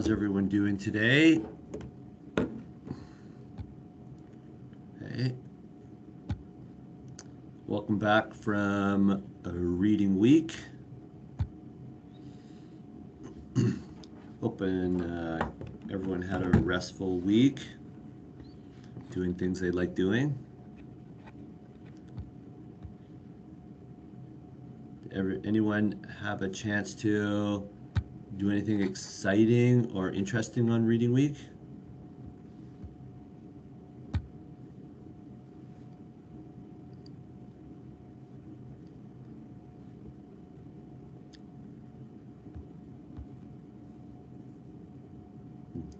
How's everyone doing today? Hey, welcome back from a reading week. Hoping everyone had a restful week, doing things they like doing. Anyone have a chance to do anything exciting or interesting on reading week?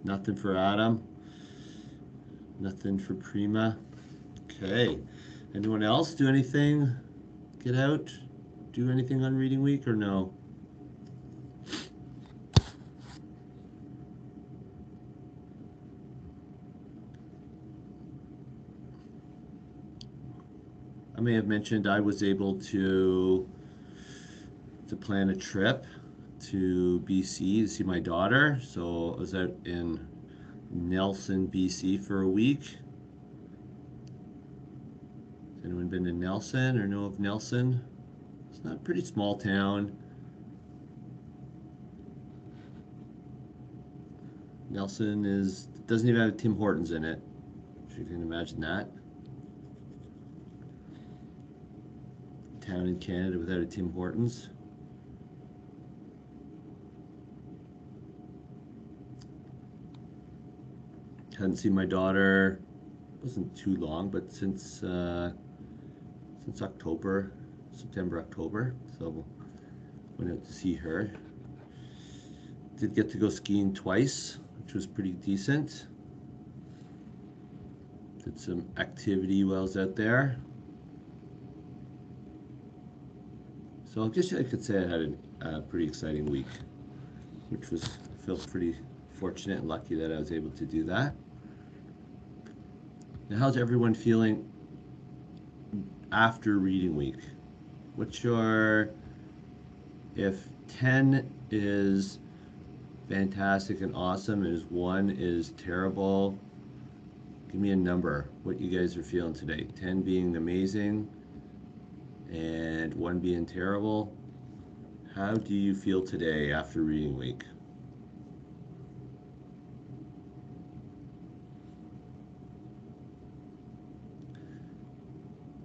Nothing for Adam. Nothing for Prima. Okay. Anyone else do anything? Get out? Do anything on reading week or no? I may have mentioned I was able to plan a trip to BC to see my daughter. So I was out in Nelson, BC for a week. Has anyone been to Nelson or know of Nelson? It's not a pretty small town. Nelson doesn't even have Tim Hortons in it, if you can imagine that. Town in Canada without a Tim Hortons. Hadn't seen my daughter, wasn't too long, but since October, September, October. So went out to see her. Did get to go skiing twice, which was pretty decent. Did some activity while I was out there. So I guess I could say I had a pretty exciting week, which was, I felt pretty fortunate and lucky that I was able to do that. Now, how's everyone feeling after reading week? What's your, if 10 is fantastic and awesome, and 1 is terrible, give me a number, what you guys are feeling today. 10 being amazing and 1 being terrible. How do you feel today after reading week?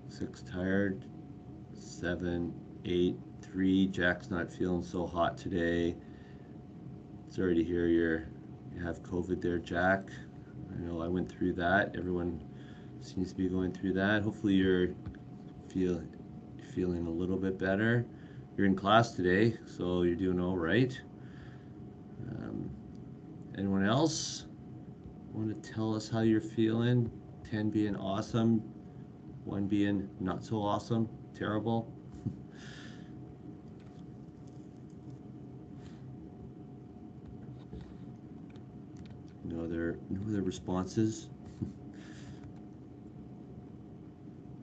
Six tired, 7, 8, 3. Jack's not feeling so hot today. Sorry to hear you have COVID there, Jack. I know I went through that. Everyone seems to be going through that. Hopefully you're feeling a little bit better. You're in class today, so you're doing all right. Anyone else want to tell us how you're feeling? 10 being awesome, 1 being not so awesome, terrible. No other responses.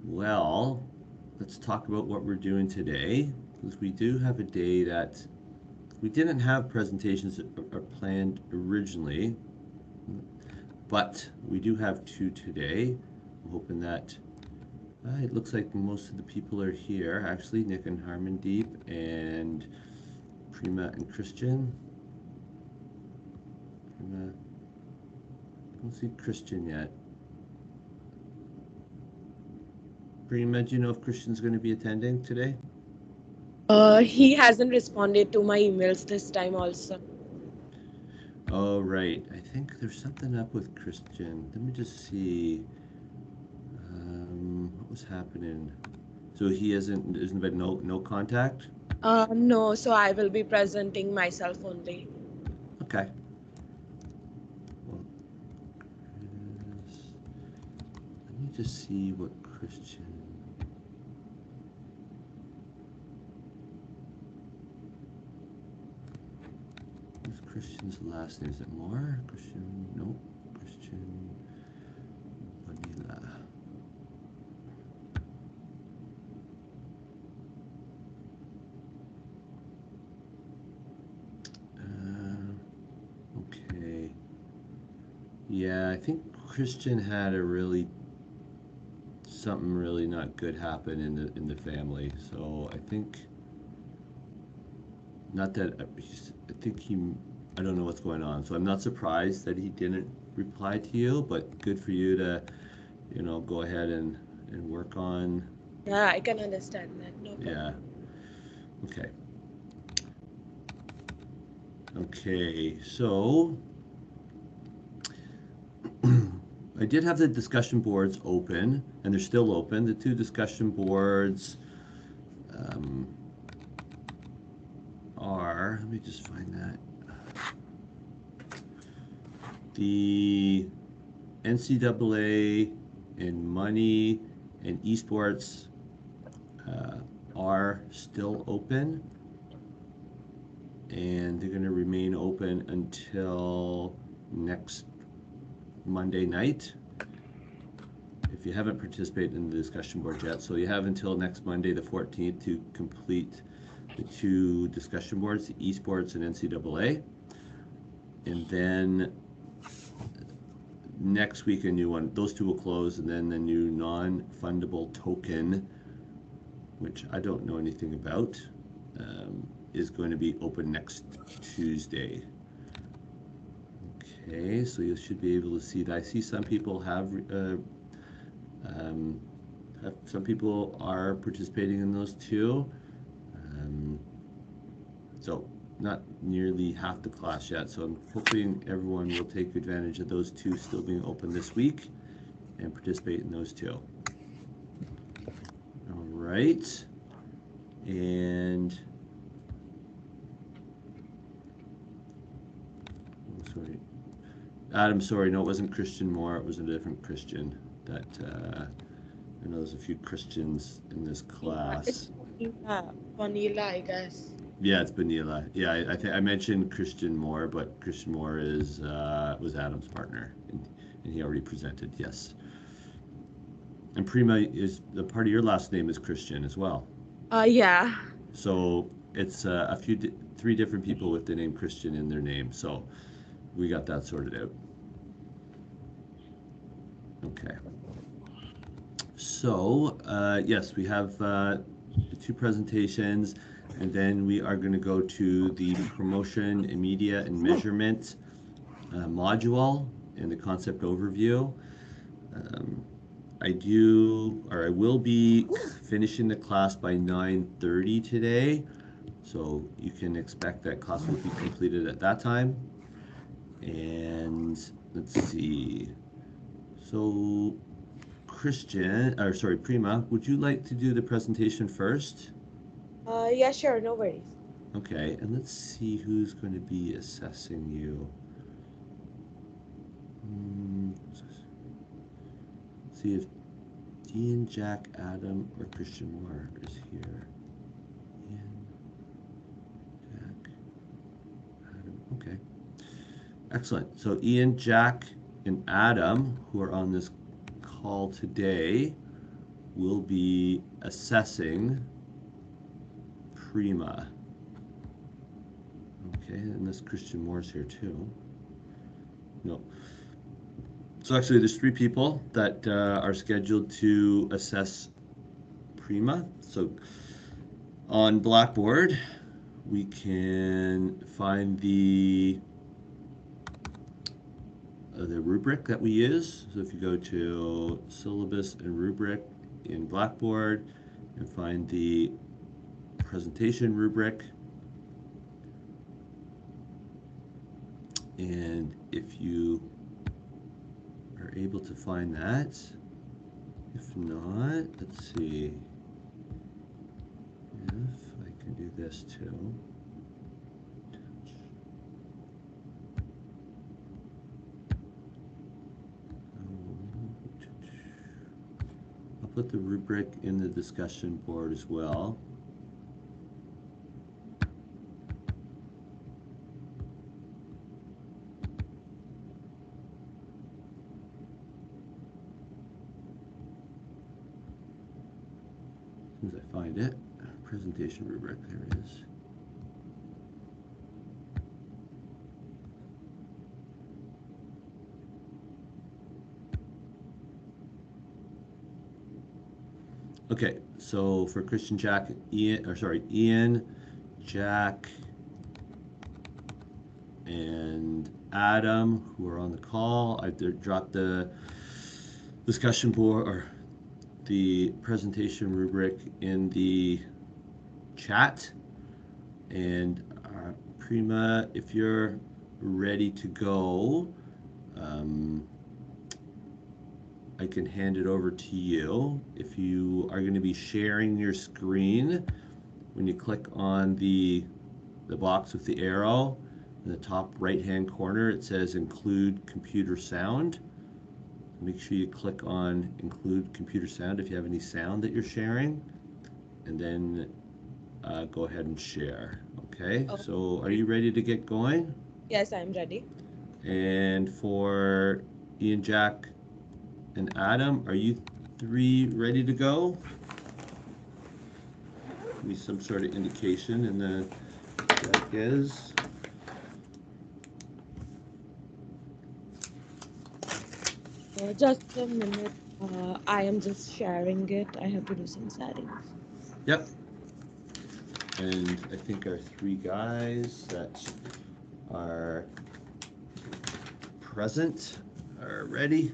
Well, let's talk about what we're doing today, because we do have a day that we didn't have presentations planned originally, but we do have 2 today. I'm hoping that it looks like most of the people are here. Actually, Nick and Harmandeep and Prima and Christian. Prima, I don't see Christian yet. Prima, do you know if Christian's going to be attending today? He hasn't responded to my emails this time also. Oh, right. I think there's something up with Christian. Let me just see. What was happening? So he isn't been no contact? No, so I will be presenting myself only. Okay. Well, let me just see what Christian. What's Christian's last name? Is it Moore? Christian? Nope. Christian Vanilla. Okay. Yeah, I think Christian had something really not good happen in the family. So I think not that I think I don't know what's going on. So I'm not surprised that he didn't reply to you, but good for you to, go ahead and work on. Yeah, I can understand that. No Yeah. problem. Okay. Okay. So I did have the discussion boards open, and they're still open. The two discussion boards um, let me just find that. The NCAA and money and esports uh, are still open, and they're going to remain open until next Monday night. If you haven't participated in the discussion board yet, so you have until next Monday, the 14th, to complete the two discussion boards, the esports and NCAA. And then next week, a new one. Those two will close, and then the new non-fundable token, which I don't know anything about, is going to be open next Tuesday. Okay, so you should be able to see that. I see some people um, some people are participating in those two. So not nearly half the class yet. So I'm hoping everyone will take advantage of those two still being open this week and participate in those two. All right. And sorry, Adam. Sorry, no, it wasn't Christian Moore. It was a different Christian. That I know there's a few Christians in this Yeah, it's class. Vanilla, I guess. Yeah, it's Benila. Yeah, I think I mentioned Christian Moore, but Christian Moore was Adam's partner, and he already presented. Yes, and Prima is the part of your last name is Christian as well. Yeah. So it's three different people with the name Christian in their name. So we got that sorted out. Okay. So yes, we have the two presentations, and then we are going to go to the promotion, and media, and measurement module and the concept overview. Um, I will be finishing the class by 9:30 today, so you can expect that class will be completed at that time. And let's see. So Christian, or sorry, Prima, would you like to do the presentation first? Yeah, sure, no worries. Okay, and let's see who's going to be assessing you. Hmm, see if Dean, Jack, Adam, or Christian Moore is here. Ian, Jack, Adam. Okay. Excellent. So Ian, Jack, and Adam, who are on this call today, will be assessing Prima. Okay, and this Christian Moore's here too. No. So actually, there's three people that are scheduled to assess Prima. So on Blackboard, we can find the rubric that we use. So if you go to syllabus and rubric in Blackboard and find the presentation rubric, and if you are able to find that, if not, let's see if I can do this too. I'll put the rubric in the discussion board as well. As soon as I find it, presentation rubric, there it is. Okay, so for Christian, Jack, Ian, Jack, and Adam, who are on the call, I dropped the discussion board or the presentation rubric in the chat. And Prima, if you're ready to go, I can hand it over to you. If you are going to be sharing your screen, when you click on the box with the arrow in the top right hand corner, it says include computer sound. Make sure you click on include computer sound if you have any sound that you're sharing, and then go ahead and share. Okay, Oh, so are you ready to get going? yes, I'm ready. And for Ian, Jack, and Adam, are you three ready to go? Give me some sort of indication in the deck is. Just a minute. I am just sharing it. I have to do some settings. Yep. And I think our three guys that are present are ready.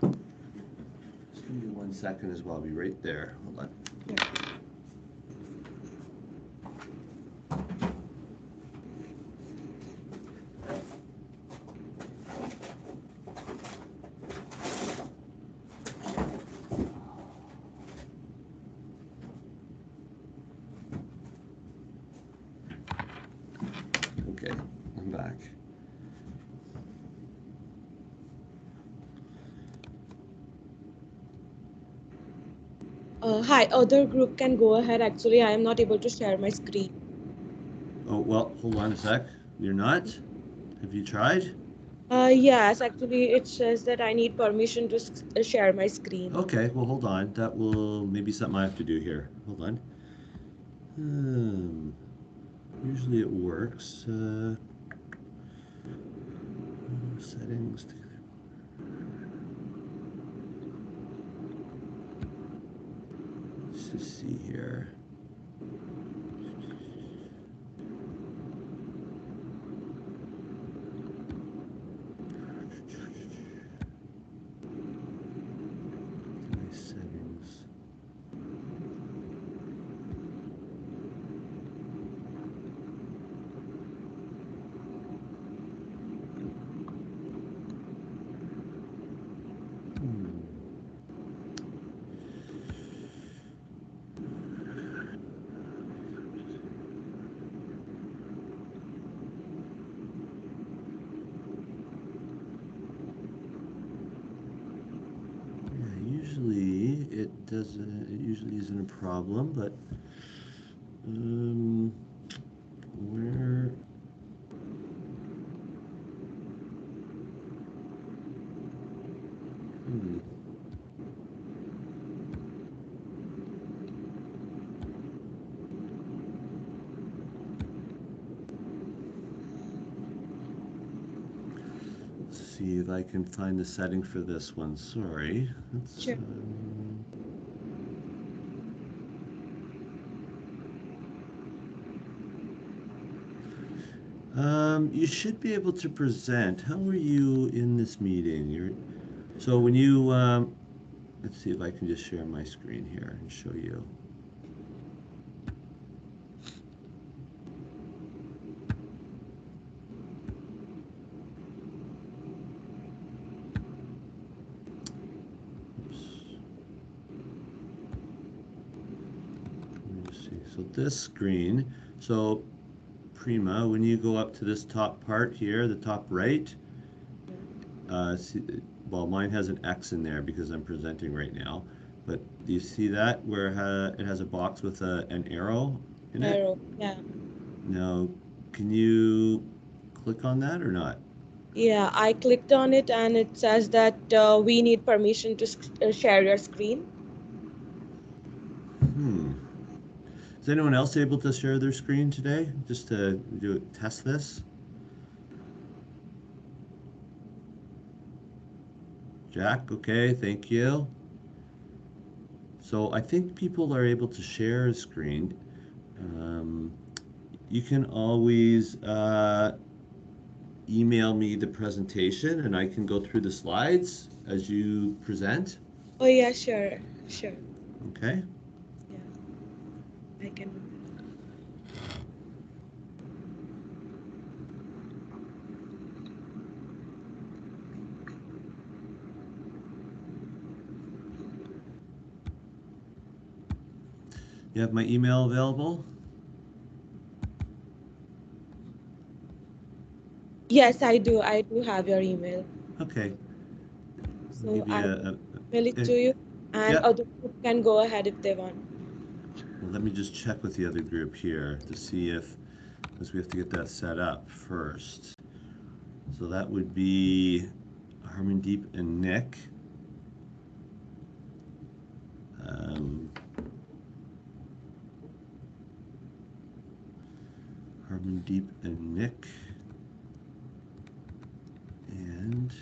Just give me 1 second as well. I'll be right there. Hold on. Yeah. Okay, I'm back. Hi, other group can go ahead. Actually, I am not able to share my screen. Oh, well, hold on a sec. You're not? Have you tried? Yes, actually, it says that I need permission to share my screen. Okay, well, hold on. That will maybe something I have to do here. Hold on. Usually it works. Settings. Let's just see here. Settings. Usually it doesn't. It usually isn't a problem, but where? Let's see if I can find the setting for this one. Sorry. Sure. You should be able to present. How are you in this meeting? So when you, let's see if I can just share my screen here and show you. Let me see. So this screen, so Prima, when you go up to this top part here, the top right, well, mine has an X in there because I'm presenting right now. But do you see that where it has a box with an arrow in it? Arrow, yeah. Now, can you click on that or not? Yeah, I clicked on it and it says that we need permission to share your screen. Is anyone else able to share their screen today, just to test this? Jack, okay, thank you. So I think people are able to share a screen. Um, you can always email me the presentation and I can go through the slides as you present. Oh yeah, sure, sure. Okay. Yeah, I can do that. You have my email available? Yes, I do. I do have your email. Okay. I'll So give you I will mail it a to you, and yep. other group can go ahead if they want. Well, let me just check with the other group here to see if, because we have to get that set up first. So that would be Harmandeep and Nick. Um, Harmandeep and Nick. And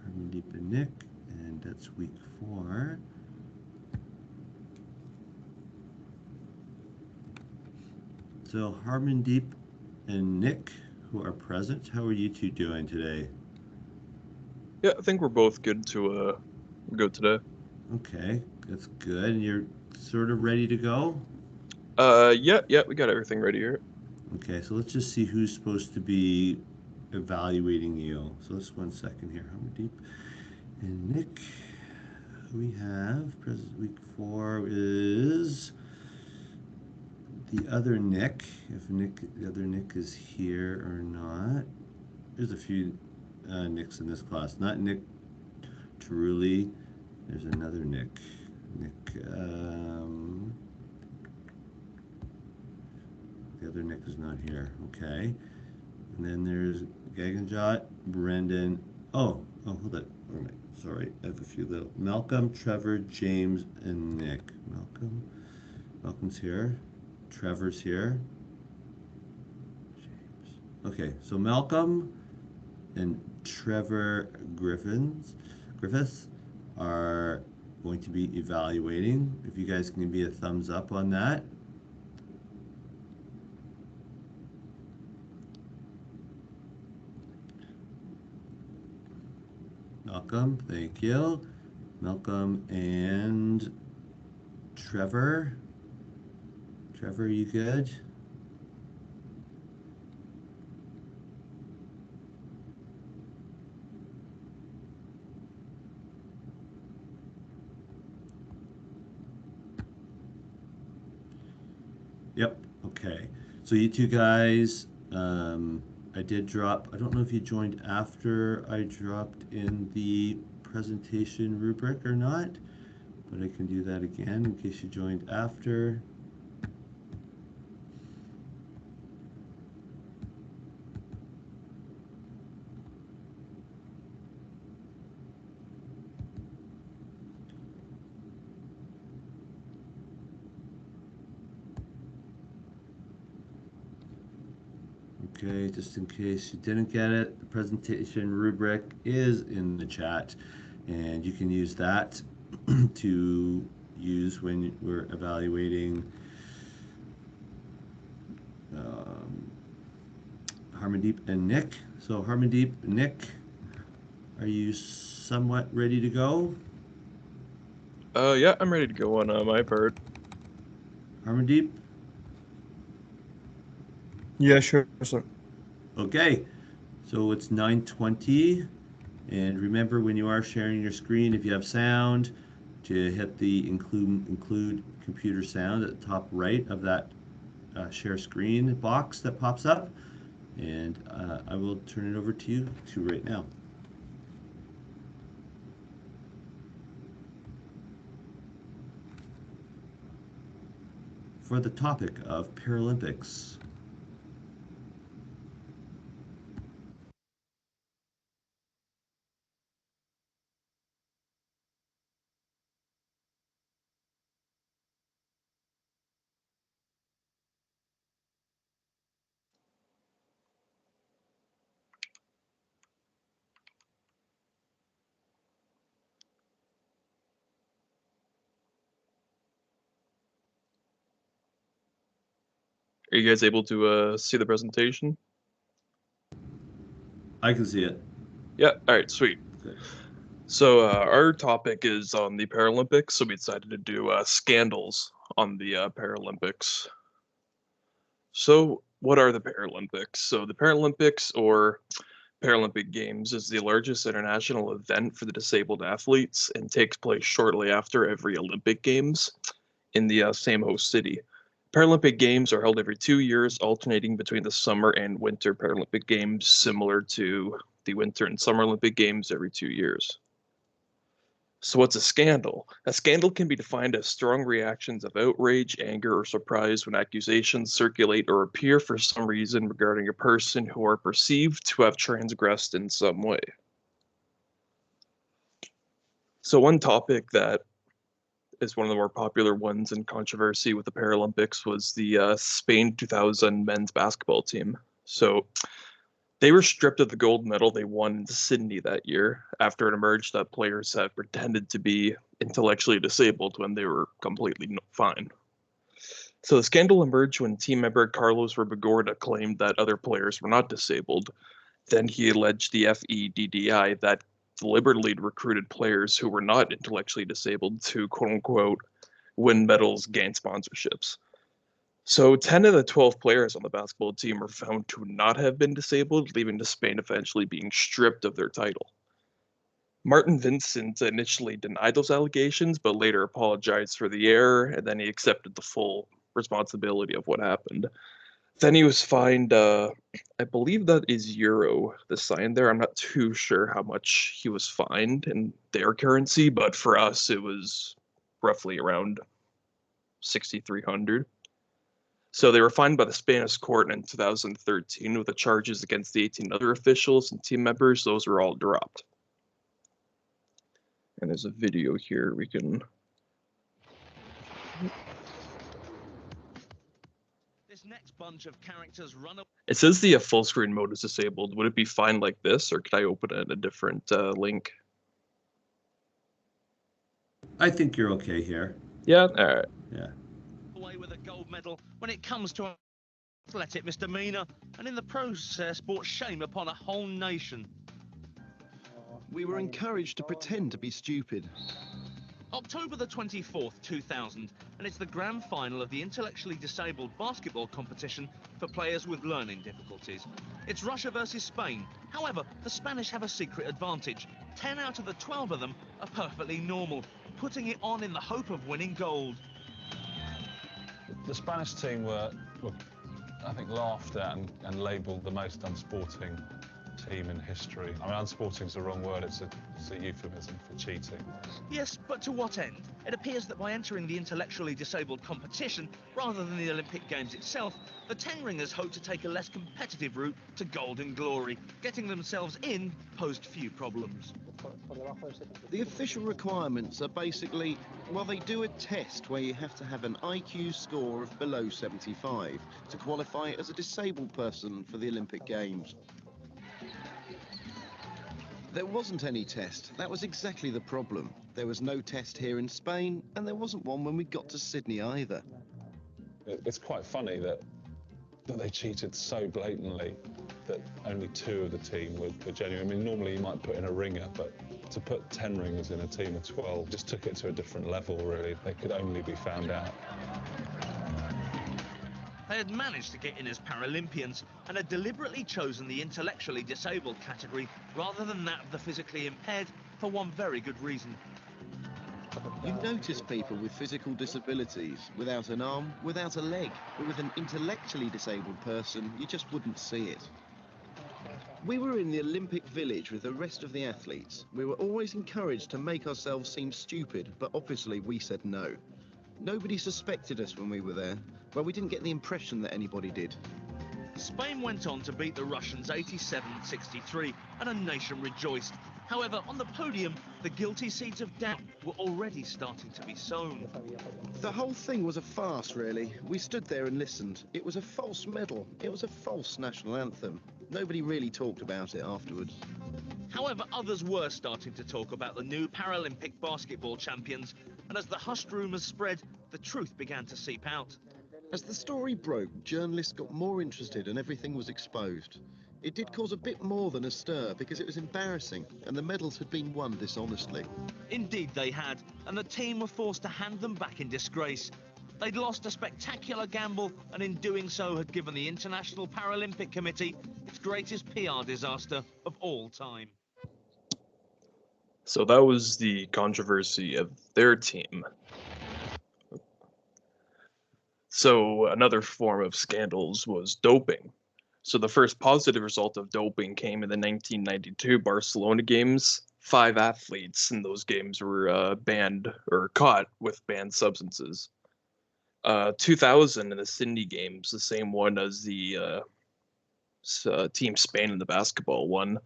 Harmandeep and Nick. And that's week 4. So Harmandeep and Nick, who are present, how are you two doing today? Yeah, I think we're both good to go today. Okay, that's good. And you're sort of ready to go? Yeah, we got everything ready here. Okay, so let's just see who's supposed to be evaluating you. So just 1 second here. Harmandeep and Nick. We have present week 4 is the other Nick. If the other Nick is here or not. There's a few Nicks in this class. Not Nick Truly. There's another Nick. Nick. The other Nick is not here. Okay. And then there's Gaganjot, Brendan. Hold it. Sorry, I have a few little. Malcolm, Trevor, James, and Nick. Malcolm's here. Trevor's here. James. Okay, so Malcolm and Trevor Griffiths are going to be evaluating. If you guys can give me a thumbs up on that. Malcolm, thank you. Malcolm and Trevor. Trevor, you good? Yep. Okay. So you two guys, I did drop. I don't know if you joined after I dropped in the presentation rubric or not, but I can do that again in case you joined after. Okay, just in case you didn't get it, the presentation rubric is in the chat, and you can use that to use when we're evaluating um, Harmandeep and Nick. So Harmandeep, Nick, are you somewhat ready to go? Yeah, I'm ready to go on my part. Harmandeep? Yeah, sure, sir. Okay, so it's 9:20, and remember when you are sharing your screen, if you have sound, to hit the include computer sound at the top right of that share screen box that pops up, and I will turn it over to you two right now. For the topic of Paralympics. Are you guys able to see the presentation? I can see it. Yeah, all right, sweet. Okay. So our topic is on the Paralympics, so we decided to do scandals on the Paralympics. So what are the Paralympics? So the Paralympics, or Paralympic Games, is the largest international event for the disabled athletes and takes place shortly after every Olympic Games in the same host city. Paralympic Games are held every 2 years, alternating between the Summer and Winter Paralympic Games, similar to the Winter and Summer Olympic Games every 2 years. So what's a scandal? A scandal can be defined as strong reactions of outrage, anger, or surprise when accusations circulate or appear for some reason regarding a person who are perceived to have transgressed in some way. So one topic that is one of the more popular ones in controversy with the Paralympics was the Spain 2000 men's basketball team. So they were stripped of the gold medal they won in Sydney that year after it emerged that players had pretended to be intellectually disabled when they were completely fine. So the scandal emerged when team member Carlos Ribagorda claimed that other players were not disabled. Then he alleged the FEDDI that deliberately recruited players who were not intellectually disabled to quote-unquote win medals, gain sponsorships. So 10 of the 12 players on the basketball team were found to not have been disabled, leaving to Spain eventually being stripped of their title. Martin Vincent initially denied those allegations, but later apologized for the error, and then he accepted the full responsibility of what happened. Then he was fined, I believe that is euro, the sign there. I'm not too sure how much he was fined in their currency, but for us it was roughly around 6,300. So they were fined by the Spanish court in 2013 with the charges against the 18 other officials and team members. Those were all dropped. And there's a video here we can... This next bunch of characters run up. It says the full screen mode is disabled. Would it be fine like this, or could I open it in a different link? I think you're okay here. Yeah, all right. Yeah. Away with a gold medal when it comes to athletic misdemeanor, and in the process brought shame upon a whole nation. We were encouraged to pretend to be stupid. October the 24th, 2000, and it's the grand final of the intellectually disabled basketball competition for players with learning difficulties. It's Russia versus Spain. However, the Spanish have a secret advantage. 10 out of the 12 of them are perfectly normal, putting it on in the hope of winning gold. The Spanish team were I think, laughed at and labelled the most unsporting team in history. I mean, unsporting is the wrong word, it's a euphemism for cheating. Yes, but to what end? It appears that by entering the intellectually disabled competition, rather than the Olympic Games itself, the 10 ringers hope to take a less competitive route to golden glory. Getting themselves in posed few problems. The official requirements are basically, well, they do a test where you have to have an IQ score of below 75 to qualify as a disabled person for the Olympic Games. There wasn't any test. That was exactly the problem. There was no test here in Spain, and there wasn't one when we got to Sydney either. It's quite funny that they cheated so blatantly that only 2 of the team were genuine. I mean, normally you might put in a ringer, but to put 10 ringers in a team of 12 just took it to a different level, really. They could only be found out. They had managed to get in as Paralympians and had deliberately chosen the intellectually disabled category rather than that of the physically impaired for one very good reason. You notice people with physical disabilities, without an arm, without a leg, but with an intellectually disabled person, you just wouldn't see it. We were in the Olympic Village with the rest of the athletes. We were always encouraged to make ourselves seem stupid, but obviously we said no. Nobody suspected us when we were there. Well, we didn't get the impression that anybody did. Spain went on to beat the Russians 87-63, and a nation rejoiced. However, on the podium, the guilty seeds of doubt were already starting to be sown. The whole thing was a farce, really. We stood there and listened. It was a false medal. It was a false national anthem. Nobody really talked about it afterwards. However, others were starting to talk about the new Paralympic basketball champions, and as the hushed rumours spread, the truth began to seep out. As the story broke, journalists got more interested and everything was exposed. It did cause a bit more than a stir because it was embarrassing and the medals had been won dishonestly. Indeed they had, and the team were forced to hand them back in disgrace. They'd lost a spectacular gamble, and in doing so had given the International Paralympic Committee its greatest PR disaster of all time. So that was the controversy of their team. So another form of scandals was doping. So the first positive result of doping came in the 1992 Barcelona Games. 5 athletes in those games were banned or caught with banned substances. 2000 in the Sydney Games, the same one as the Team Spain in the basketball one.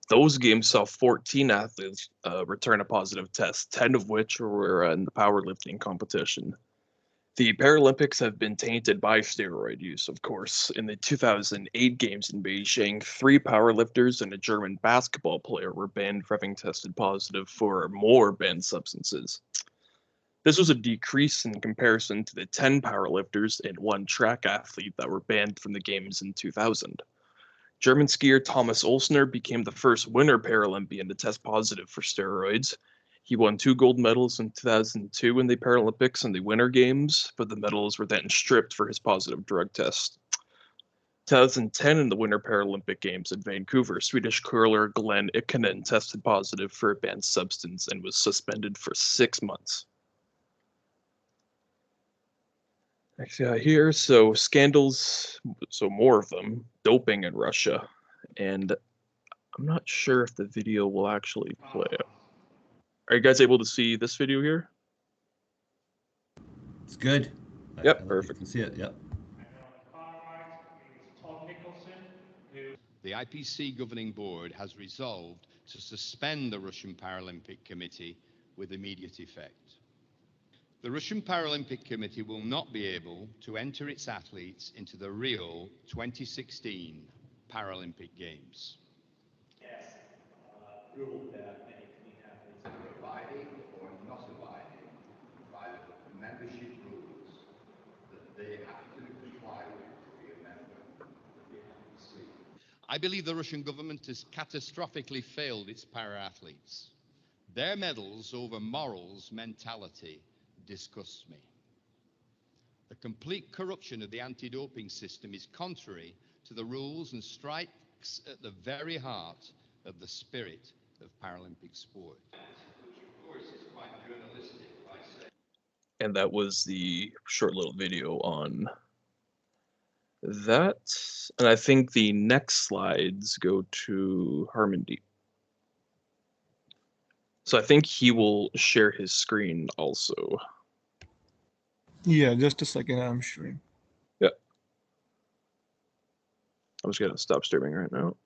Those games saw 14 athletes return a positive test, 10 of which were in the powerlifting competition. The Paralympics have been tainted by steroid use, of course. In the 2008 Games in Beijing, 3 powerlifters and a German basketball player were banned for having tested positive for more banned substances. This was a decrease in comparison to the 10 powerlifters and 1 track athlete that were banned from the Games in 2000. German skier Thomas Olsner became the first winter Paralympian to test positive for steroids. He won 2 gold medals in 2002 in the Paralympics and the Winter Games, but the medals were then stripped for his positive drug test. 2010 in the Winter Paralympic Games in Vancouver, Swedish curler Glenn Ikonen tested positive for a banned substance and was suspended for 6 months. Here, so scandals, so more of them, doping in Russia, and I'm not sure if the video will actually play out. Are you guys able to see this video here? It's good. Yep, I perfect. can see it. Yep. The IPC governing board has resolved to suspend the Russian Paralympic Committee with immediate effect. The Russian Paralympic Committee will not be able to enter its athletes into the Rio 2016 Paralympic Games. Rule that many clean athletes are abiding or not abiding by the membership rules that they have to comply with to be a member of the IPC. I believe the Russian government has catastrophically failed its para-athletes. Their medals over morals mentality disgusts me. The complete corruption of the anti-doping system is contrary to the rules and strikes at the very heart of the spirit of Paralympic sport. Which of course is quite journalistic, I say. And that was the short little video on that. And I think the next slides go to Harmandeep. So I think he will share his screen also. Yeah, just a second, I'm sure. Yeah. I'm just gonna stop streaming right now.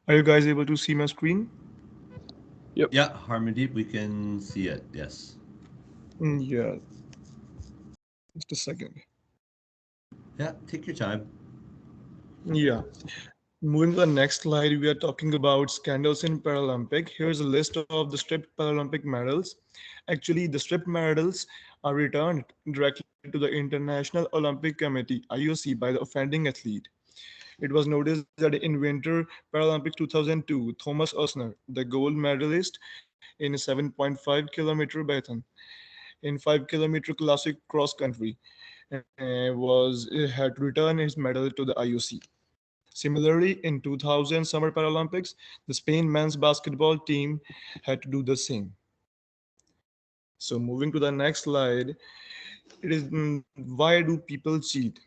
Are you guys able to see my screen? Yep. Yeah, Harmandeep, we can see it. Yes. Yeah. Just a second. Yeah, take your time. Yeah. Moving to the next slide, we are talking about scandals in Paralympic. Here's a list of the stripped Paralympic medals. Actually, the stripped medals are returned directly to the International Olympic Committee, IOC, by the offending athlete. It was noticed that in Winter Paralympics 2002, Thomas Osner, the gold medalist in 7.5 kilometer marathon, in 5 kilometer classic cross country, had to return his medal to the IOC. Similarly, in 2000 Summer Paralympics, the Spain men's basketball team had to do the same. So moving to the next slide, it is why do people cheat?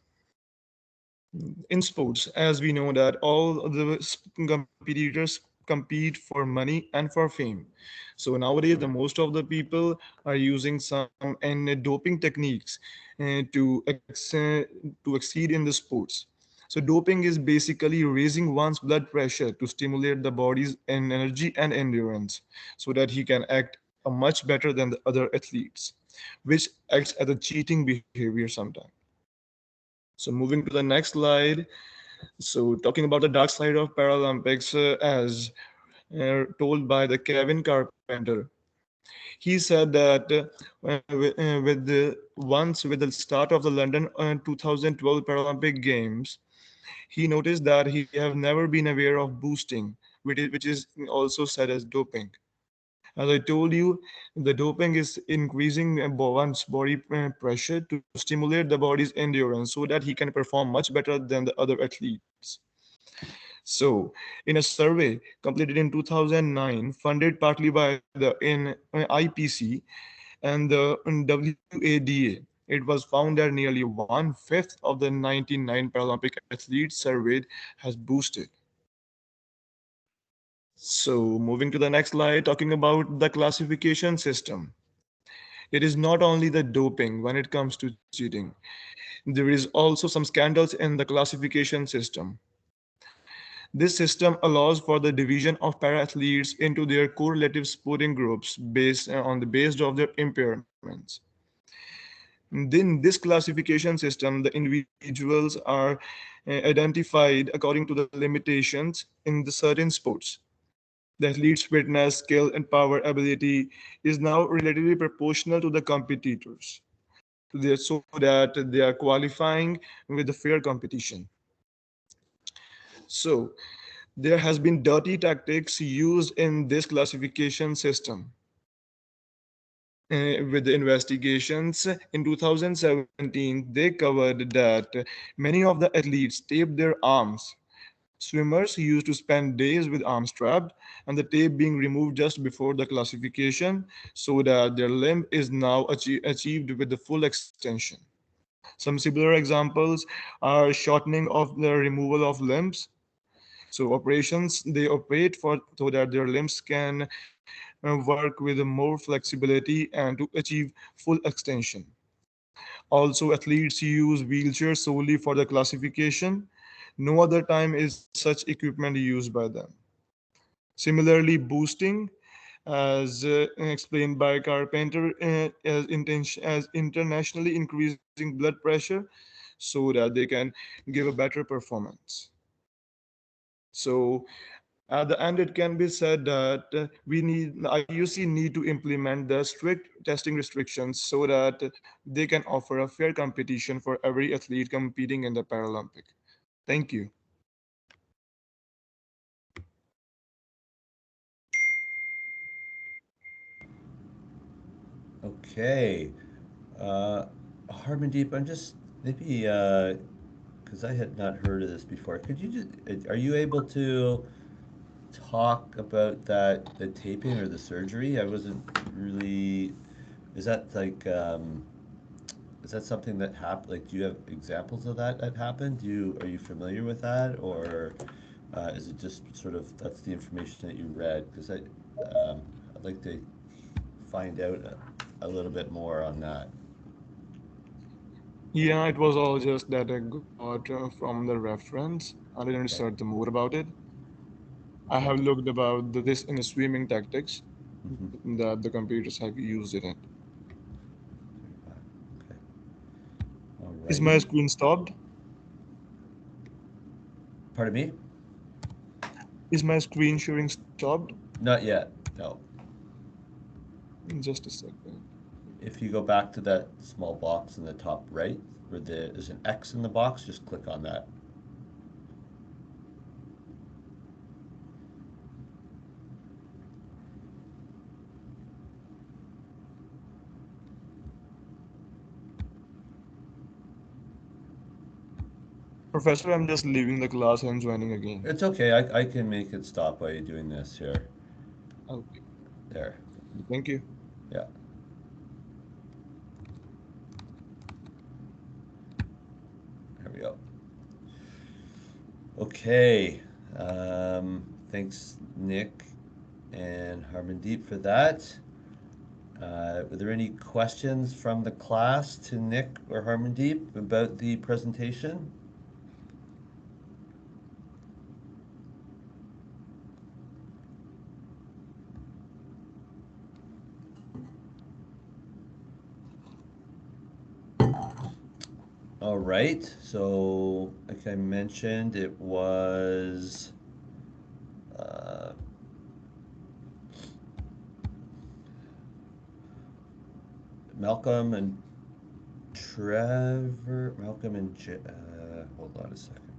In sports, as we know that all the competitors compete for money and for fame. So nowadays, the most of the people are using some and doping techniques to exceed in the sports. So doping is basically raising one's blood pressure to stimulate the body's energy and endurance, so that he can act much better than the other athletes, which acts as a cheating behavior sometimes. So moving to the next slide. So talking about the dark side of Paralympics, as told by the Kevin Carpenter. He said that with the start of the London 2012 Paralympic Games, he noticed that he have never been aware of boosting, which is also said as doping. As I told you, the doping is increasing one's body pressure to stimulate the body's endurance so that he can perform much better than the other athletes. So, in a survey completed in 2009, funded partly by the IPC and the WADA, it was found that nearly one-fifth of the 99 Paralympic athletes surveyed has boosted. So, moving to the next slide, talking about the classification system. It is not only the doping when it comes to cheating. There is also some scandals in the classification system. This system allows for the division of para-athletes into their correlative sporting groups based of their impairments. In this classification system, the individuals are identified according to the limitations in the certain sports. The athlete's fitness, skill, and power ability is now relatively proportional to the competitors, so that they are qualifying with the fair competition. So there has been dirty tactics used in this classification system. With the investigations in 2017, they covered that many of the athletes taped their arms. Swimmers used to spend days with arms strapped and the tape being removed just before the classification so that their limb is now achieved with the full extension. Some similar examples are shortening of the removal of limbs. So operations, they operate for so that their limbs can work with more flexibility and to achieve full extension. Also, athletes use wheelchairs solely for the classification. No other time is such equipment used by them. Similarly, boosting, as explained by Carpenter, as internationally increasing blood pressure so that they can give a better performance. So at the end, it can be said that IUC need to implement the strict testing restrictions so that they can offer a fair competition for every athlete competing in the Paralympic. Thank you. Okay. Harmandeep, I'm just maybe because I had not heard of this before. Could you just are you able to talk about the taping or the surgery? I wasn't really. Is that like is that something that happened? Like, do you have examples of that happened? Are you familiar with that, or is it just sort of that's the information that you read? Because I'd like to find out a little bit more on that. Yeah, it was all just that I got from the reference. I didn't Okay. research more about it. I Okay. have looked about this in the swimming tactics Mm-hmm. that the computers have used in it. Okay. Is my Alrighty. screen stopped? Pardon me? Is my screen sharing stopped? Not yet. No. Just a second. If you go back to that small box in the top right, where there's an X in the box, just click on that. Professor, I'm just leaving the class and joining again. It's okay. I can make it stop while you're doing this here. Okay. There. Thank you. Yeah. There we go. Okay. Thanks, Nick and Harmandeep for that. Were there any questions from the class to Nick or Harmandeep about the presentation? All right, so like I mentioned, it was Malcolm and Trevor, hold on a second.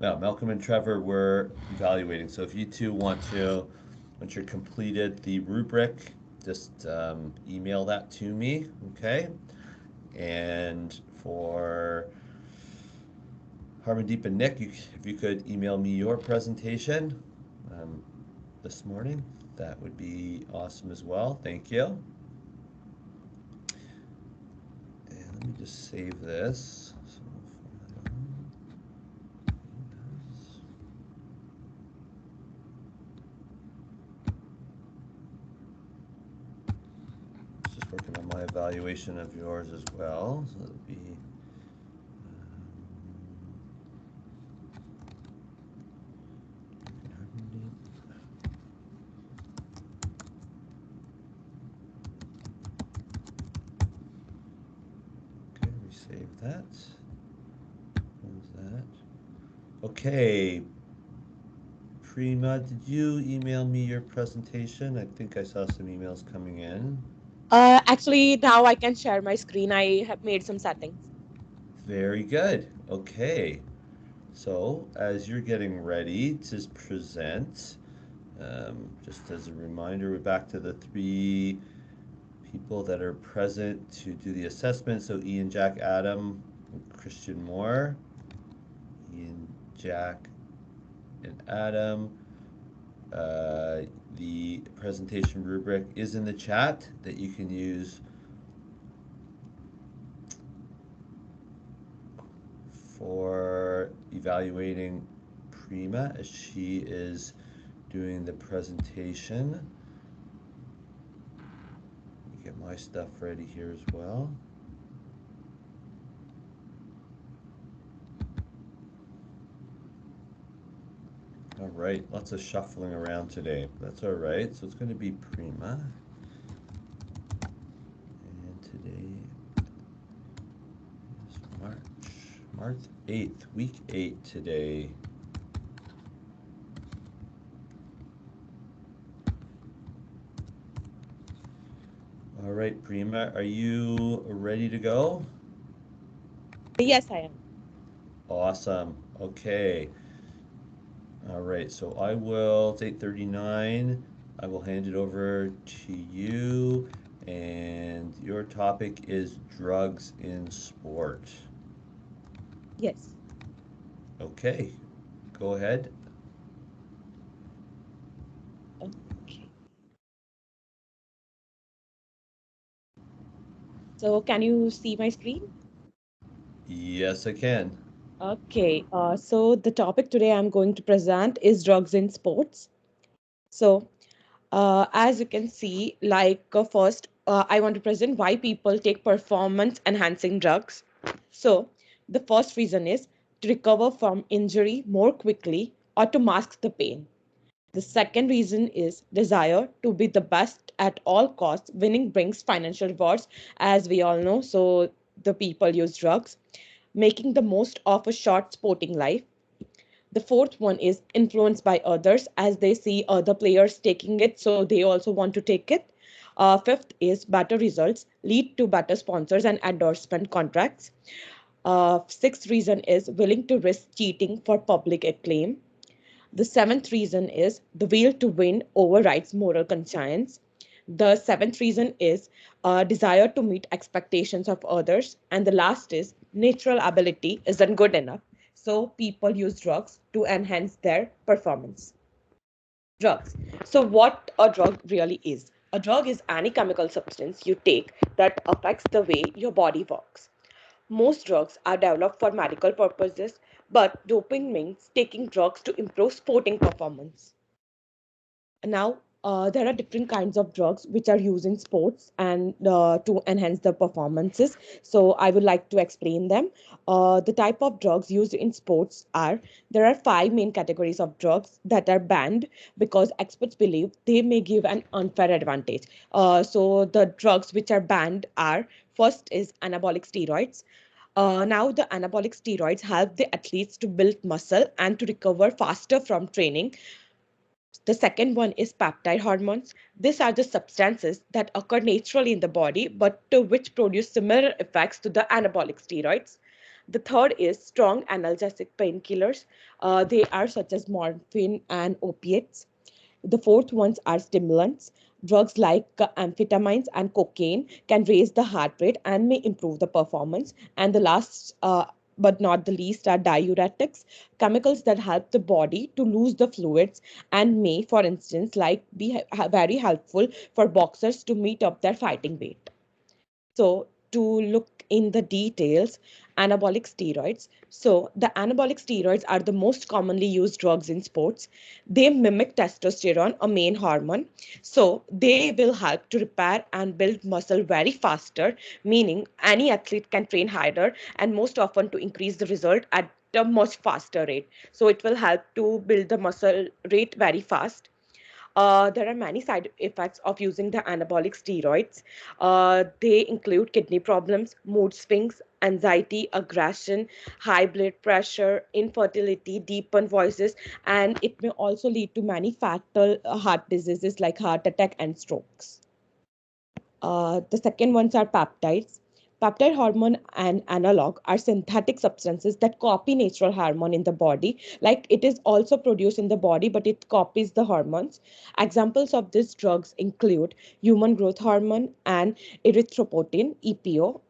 Malcolm and Trevor were evaluating. So if you two once you're completed the rubric, just email that to me, okay? And for Harmandeep and Nick, if you could email me your presentation this morning, that would be awesome as well. Thank you. And let me just save this. Just working on my evaluation of yours as well. So it'll be okay, we save that. Close that. Okay. Prima, did you email me your presentation? I think I saw some emails coming in. Actually, now I can share my screen. I have made some settings. Very good. Okay. So as you're getting ready to present, just as a reminder, we're back to the 3 people that are present to do the assessment. So Ian, Jack, Adam, and Christian Moore. Ian, Jack, and Adam. The presentation rubric is in the chat that you can use for evaluating Prima as she is doing the presentation. Get my stuff ready here as well. All right, lots of shuffling around today. That's all right. So it's going to be Prima. And today is March 8th, week 8 today. All right, Prima, are you ready to go? Yes, I am. Awesome. Okay. All right, so I will, it's 8:39. I will hand it over to you, and your topic is drugs in sport. Yes. Okay, go ahead. Okay. So can you see my screen? Yes, I can. Okay. So the topic today I'm going to present is drugs in sports. So as you can see, first, I want to present why people take performance enhancing drugs. So the first reason is to recover from injury more quickly or to mask the pain. The second reason is desire to be the best at all costs. Winning brings financial rewards, as we all know. So the people use drugs, making the most of a short sporting life. The fourth one is influenced by others as they see other players taking it, so they also want to take it. Fifth is better results lead to better sponsors and endorsement contracts. Sixth reason is willing to risk cheating for public acclaim. The seventh reason is the will to win overrides moral conscience. The seventh reason is desire to meet expectations of others. And the last is natural ability isn't good enough. So people use drugs to enhance their performance. Drugs. So what a drug really is? A drug is any chemical substance you take that affects the way your body works. Most drugs are developed for medical purposes, but doping means taking drugs to improve sporting performance. Now, there are different kinds of drugs which are used in sports and to enhance the performances. So I would like to explain them. The type of drugs used in sports are, there are five main categories of drugs that are banned because experts believe they may give an unfair advantage. So the drugs which are banned are, first is anabolic steroids. Now, the anabolic steroids help the athletes to build muscle and to recover faster from training. The second one is peptide hormones. These are the substances that occur naturally in the body, but which produce similar effects to the anabolic steroids. The third is strong analgesic painkillers. They are such as morphine and opiates. The fourth ones are stimulants. Drugs like amphetamines and cocaine can raise the heart rate and may improve the performance. And the last, but not the least, are diuretics, chemicals that help the body to lose the fluids and may, for instance, like be very helpful for boxers to meet up their fighting weight. So to look in the details, anabolic steroids. So the anabolic steroids are the most commonly used drugs in sports. They mimic testosterone, a main hormone. So they will help to repair and build muscle very faster, meaning any athlete can train harder and most often to increase the result at a much faster rate. So it will help to build the muscle rate very fast. There are many side effects of using the anabolic steroids. They include kidney problems, mood swings, anxiety, aggression, high blood pressure, infertility, deepened voices, and it may also lead to many fatal heart diseases like heart attack and strokes. The second ones are peptides. Peptide hormone and analog are synthetic substances that copy natural hormone in the body. Like it is also produced in the body, but it copies the hormones. Examples of these drugs include human growth hormone and erythropoietin, EPO.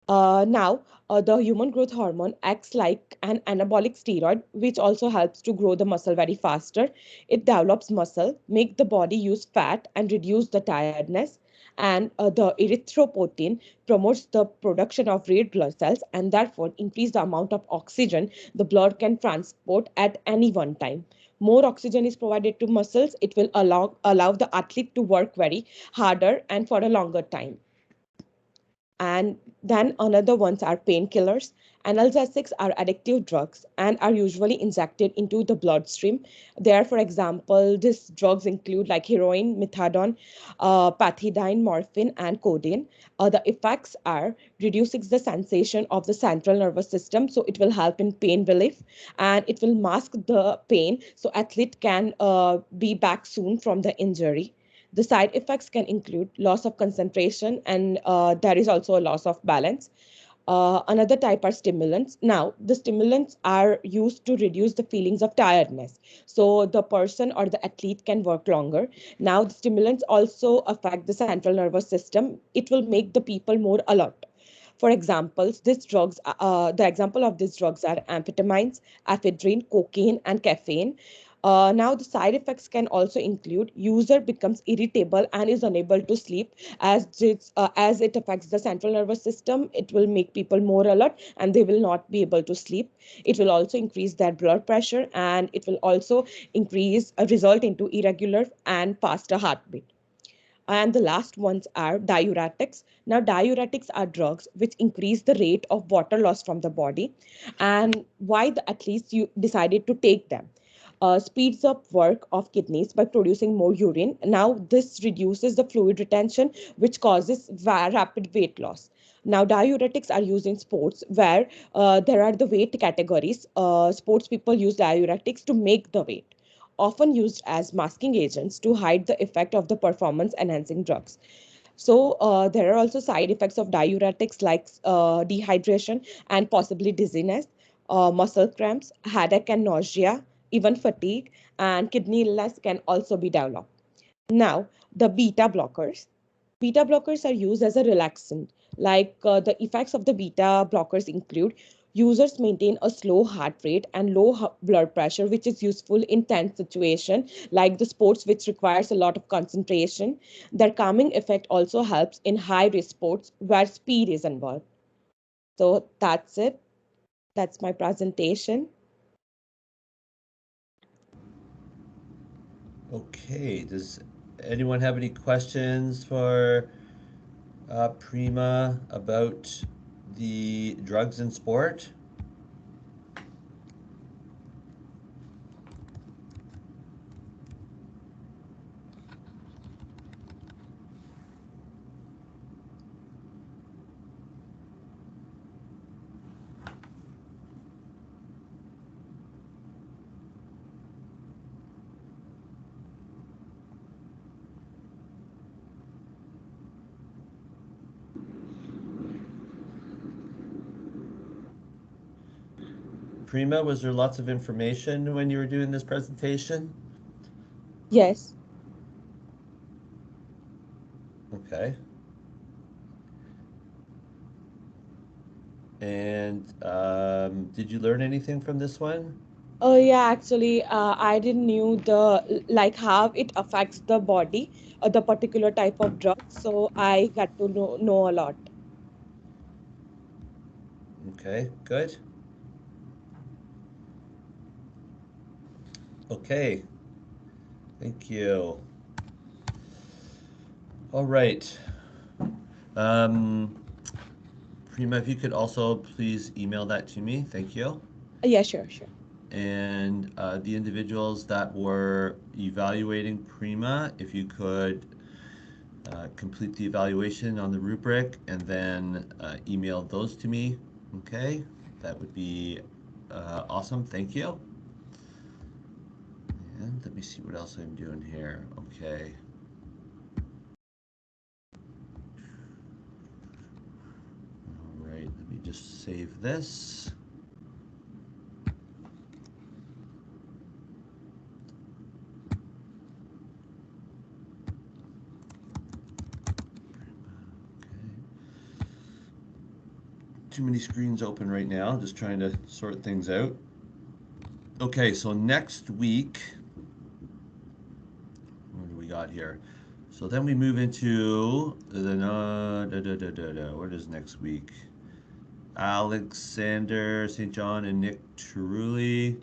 The human growth hormone acts like an anabolic steroid, which also helps to grow the muscle very faster. It develops muscle, make the body use fat and reduce the tiredness. And the erythropoietin promotes the production of red blood cells and therefore increase the amount of oxygen the blood can transport at any one time. More oxygen is provided to muscles, it will allow the athlete to work very harder and for a longer time. And then another ones are painkillers. Analgesics are addictive drugs and are usually injected into the bloodstream. There, for example, these drugs include like heroin, methadone, pethidine, morphine, and codeine. The effects are reducing the sensation of the central nervous system, so it will help in pain relief, and it will mask the pain, so athlete can be back soon from the injury. The side effects can include loss of concentration and there is also a loss of balance. Another type are stimulants. Now, the stimulants are used to reduce the feelings of tiredness. So the person or the athlete can work longer. Now, the stimulants also affect the central nervous system. It will make the people more alert. For examples, the example of these drugs are amphetamines, ephedrine, cocaine, and caffeine. Now, the side effects can also include user becomes irritable and is unable to sleep as it affects the central nervous system. It will make people more alert and they will not be able to sleep. It will also increase their blood pressure and it will also increase a result into irregular and faster heartbeat. And the last ones are diuretics. Now, diuretics are drugs which increase the rate of water loss from the body. And why the athletes you decided to take them? Speeds up work of kidneys by producing more urine. Now, this reduces the fluid retention, which causes rapid weight loss. Now, diuretics are used in sports where there are the weight categories. Sports people use diuretics to make the weight, often used as masking agents to hide the effect of the performance enhancing drugs. So there are also side effects of diuretics like dehydration and possibly dizziness, muscle cramps, headache and nausea, even fatigue, and kidney illness can also be developed. Now, the beta blockers. Beta blockers are used as a relaxant. Like the effects of the beta blockers include users maintain a slow heart rate and low blood pressure, which is useful in tense situation like the sports which requires a lot of concentration. Their calming effect also helps in high risk sports where speed is involved. So that's it. That's my presentation. Okay, does anyone have any questions for Prima about the drugs in sport? Prima, was there lots of information when you were doing this presentation? Yes. Okay. And did you learn anything from this one? Oh yeah, actually, I didn't knew the like how it affects the body, the particular type of drug. So I got to know a lot. Okay, good. Okay, thank you. All right. Um, Prima, if you could also please email that to me, thank you. Yeah, sure, sure. And the individuals that were evaluating Prima, if you could complete the evaluation on the rubric and then email those to me, okay? That would be awesome, thank you. And let me see what else I'm doing here, okay. All right, let me just save this. Too many screens open right now, just trying to sort things out. Okay, so next week, what do we got here? So then we move into the what is next week? Alexander St. John and Nick Trulli.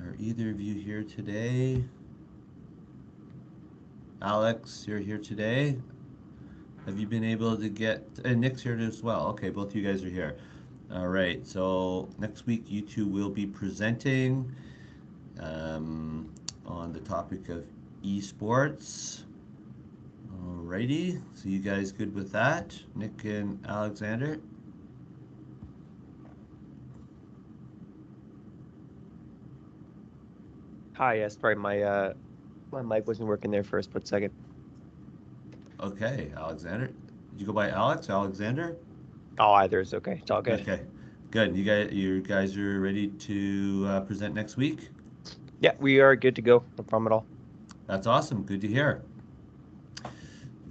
Are either of you here today? Alex, you're here today? Have you been able to get, and Nick's here as well. Okay, both you guys are here. All right, so next week you two will be presenting on the topic of esports. Alrighty, so you guys good with that? Nick and Alexander? Hi, yes, sorry, my mic wasn't working there for a split second. Okay, Alexander. Did you go by Alex, Alexander? Oh, either is okay. It's all good. Okay, good. You guys are ready to present next week? Yeah, we are good to go. No problem at all. That's awesome. Good to hear.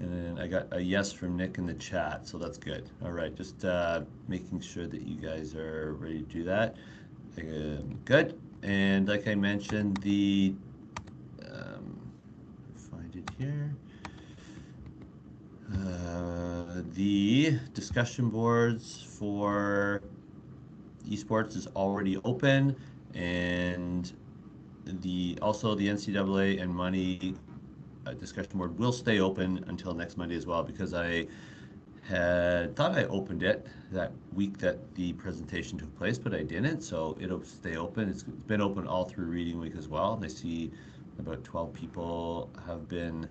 And I got a yes from Nick in the chat, so that's good. All right, just making sure that you guys are ready to do that. Good. And like I mentioned, find it here. The discussion boards for esports is already open, and also the NCAA and money discussion board will stay open until next Monday as well, because I had thought I opened it that week that the presentation took place, but I didn't, so it'll stay open. It's been open all through reading week as well, and I see about 12 people have been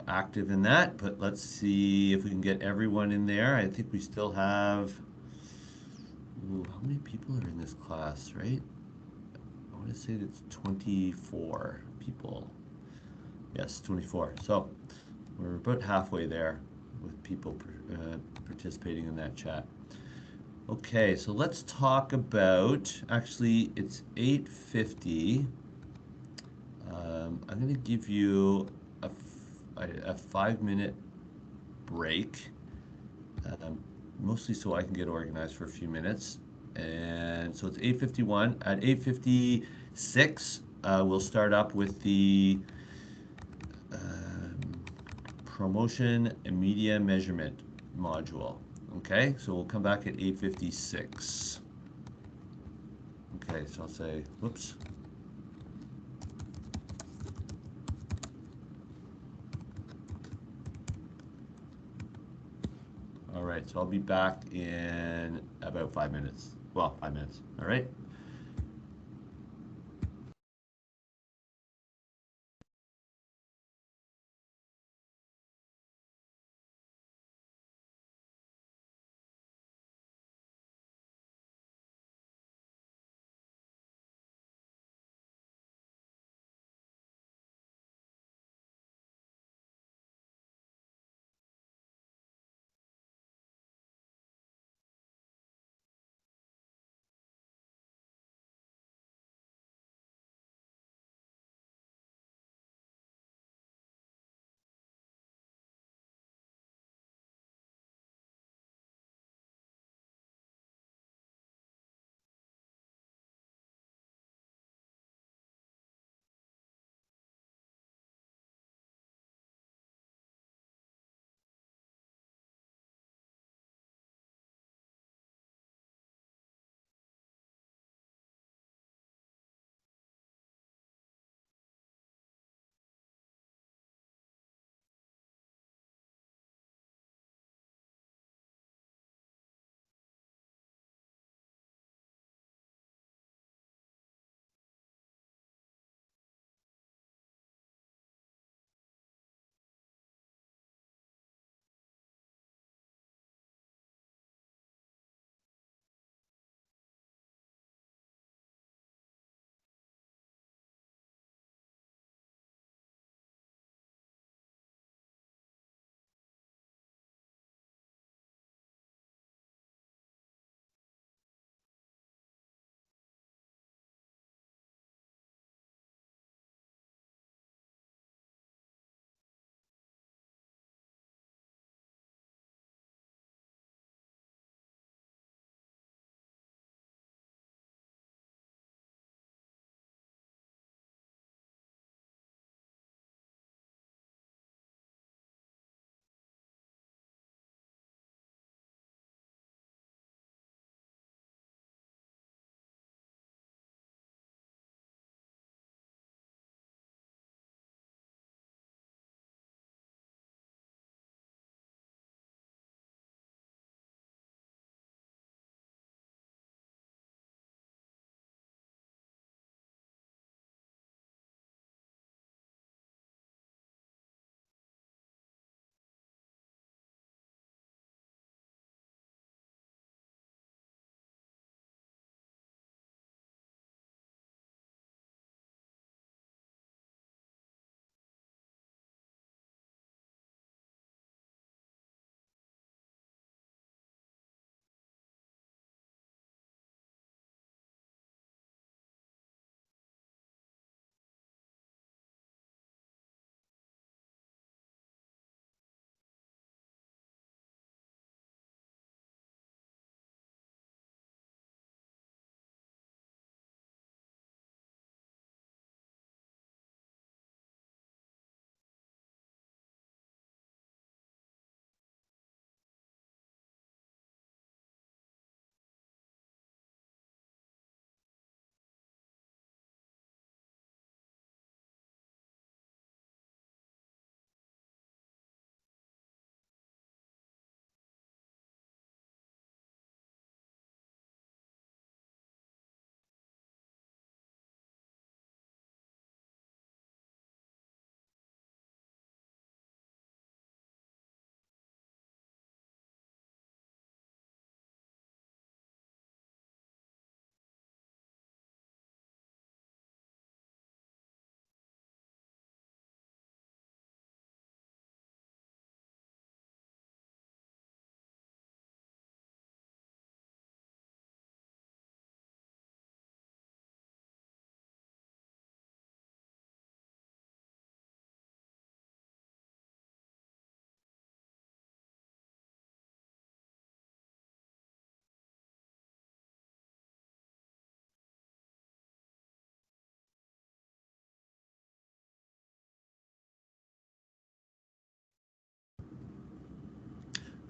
active in that, but let's see if we can get everyone in there. I think we still have, how many people are in this class, right? I want to say it's 24 people. Yes, 24. So we're about halfway there with people participating in that chat. Okay, so let's talk about, actually it's 8:50. I'm going to give you a 5-minute break, mostly so I can get organized for a few minutes. And so it's 8:51. At 8:56, we'll start up with the promotion and media measurement module. Okay, so we'll come back at 8:56. Okay, so I'll say, whoops. right, so I'll be back in about 5 minutes. Well, 5 minutes. All right.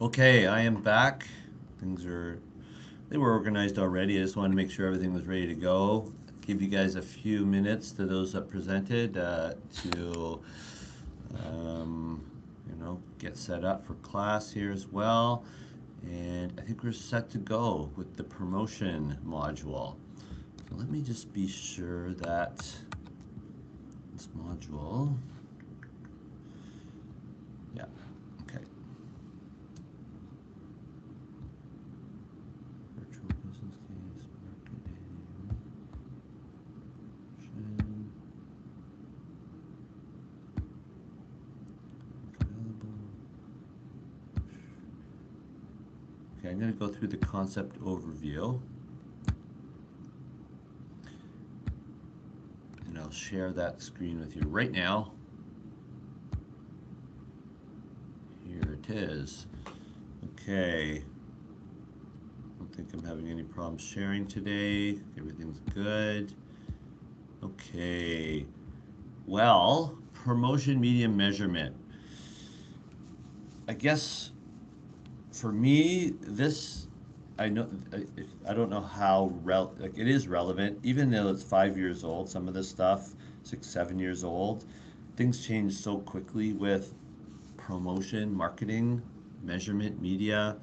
Okay, I am back. They were organized already. I just wanted to make sure everything was ready to go. Give you guys a few minutes to those that presented to, get set up for class here as well. And I think we're set to go with the promotion module. So let me just be sure that this module, yeah, okay. Virtual business case, marketing, promotion, available. Okay, I'm going to go through the concept overview. And I'll share that screen with you right now. Here it is. Okay. I don't think I'm having any problems sharing today. Everything's good. Okay. Well, promotion media measurement. I guess for me, this, I don't know how like it is relevant, even though it's 5 years old. Some of this stuff, 6, 7 years old. Things change so quickly with promotion, marketing, measurement, media.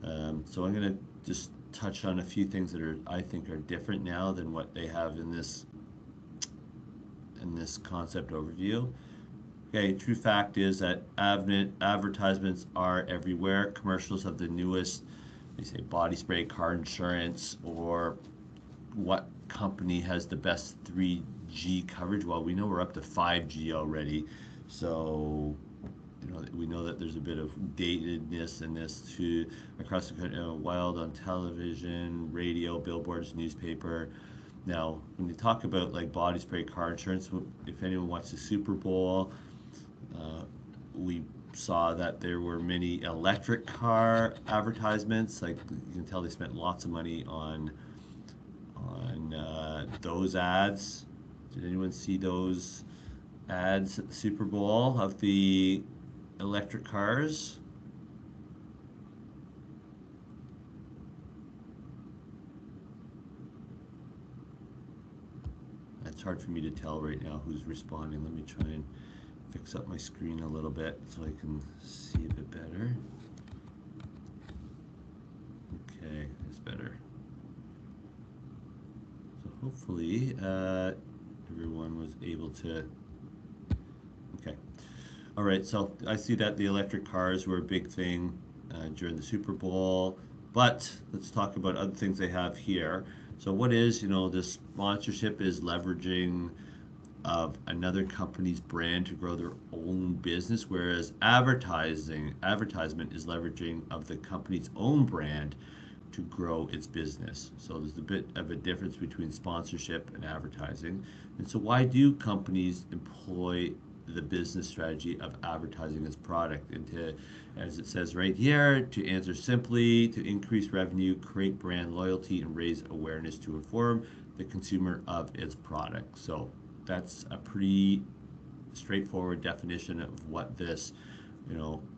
So I'm going to just touch on a few things that I think are different now than what they have in this concept overview. Okay, true fact is that advertisements are everywhere. Commercials of the newest, they say body spray, car insurance, or what company has the best 3G coverage. Well, we know we're up to 5G already, so we know that there's a bit of datedness in this too across the country. Wild on television, radio, billboards, newspaper. Now, when you talk about like body spray, car insurance, if anyone watched the Super Bowl, we saw that there were many electric car advertisements. Like you can tell, they spent lots of money on those ads. Did anyone see those ads at the Super Bowl of the electric cars? It's hard for me to tell right now who's responding. Let me try and fix up my screen a little bit so I can see a bit better. Okay, that's better. So hopefully everyone was able to. Okay. All right, so I see that the electric cars were a big thing during the Super Bowl, but let's talk about other things they have here. So what is, this sponsorship is leveraging of another company's brand to grow their own business, whereas advertisement is leveraging of the company's own brand to grow its business. So there's a bit of a difference between sponsorship and advertising. And so why do companies employ the business strategy of advertising its product? And to, as it says right here, to answer simply, to increase revenue, create brand loyalty, and raise awareness to inform the consumer of its product. So that's a pretty straightforward definition of what this,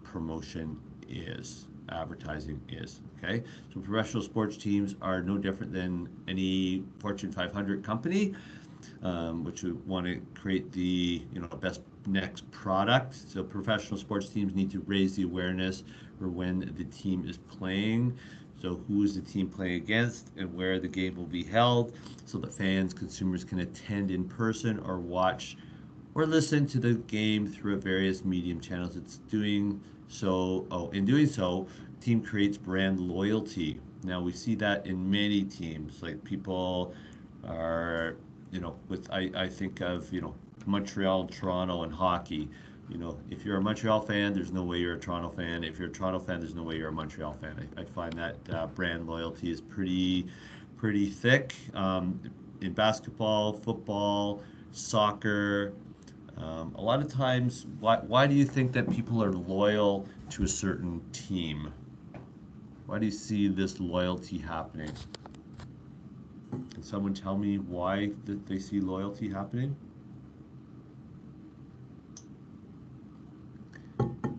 promotion is, advertising is. Okay, so professional sports teams are no different than any Fortune 500 company, which would want to create the best next product. So professional sports teams need to raise the awareness for when the team is playing. So who is the team playing against and where the game will be held, so that fans, consumers can attend in person or watch or listen to the game through various medium channels. It's doing so. In doing so, team creates brand loyalty. Now we see that in many teams. Like people are, I think of Montreal, Toronto, and hockey. If you're a Montreal fan, there's no way you're a Toronto fan. If you're a Toronto fan, there's no way you're a Montreal fan. I find that brand loyalty is pretty thick. In basketball, football, soccer, a lot of times, why do you think that people are loyal to a certain team? Why do you see this loyalty happening? Can someone tell me why that they see loyalty happening?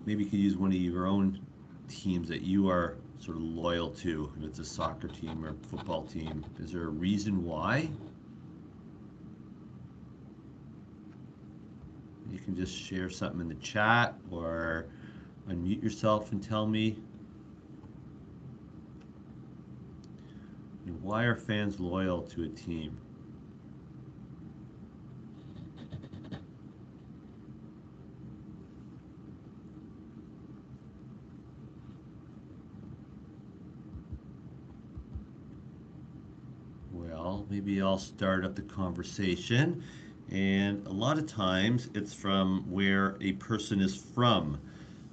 Maybe you could use one of your own teams that you are sort of loyal to, if it's a soccer team or a football team. Is there a reason why? You can just share something in the chat or unmute yourself and tell me. Why are fans loyal to a team? Well, maybe I'll start up the conversation. And a lot of times it's from where a person is from.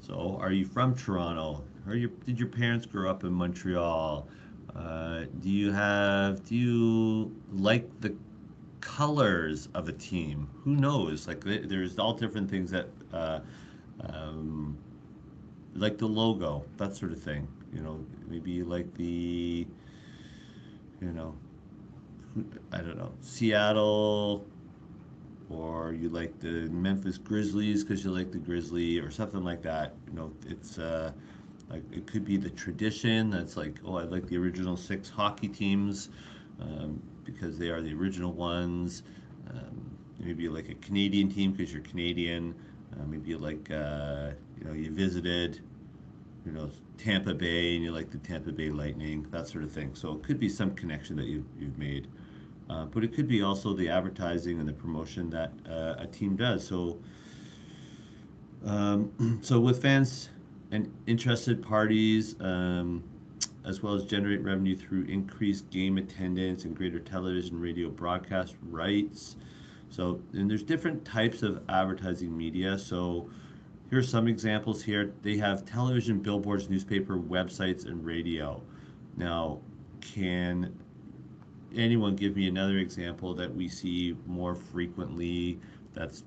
So, are you from Toronto? Did your parents grow up in Montreal? Do you like the colors of a team? Who knows? Like there's all different things that, um, like the logo, that sort of thing. Maybe you like you know, I don't know, Seattle, or you like the Memphis Grizzlies because you like the Grizzly or something like that. It's like it could be the tradition that's like, oh, I like the original six hockey teams because they are the original ones. Maybe you like a Canadian team because you're Canadian. Maybe you like, you visited, Tampa Bay and you like the Tampa Bay Lightning, that sort of thing. So it could be some connection that you've made. But it could be also the advertising and the promotion that a team does. So with fans and interested parties, as well as generate revenue through increased game attendance and greater television, radio broadcast rights. And there's different types of advertising media. So here's some examples here. They have television, billboards, newspaper, websites, and radio. Now, can anyone give me another example that we see more frequently that's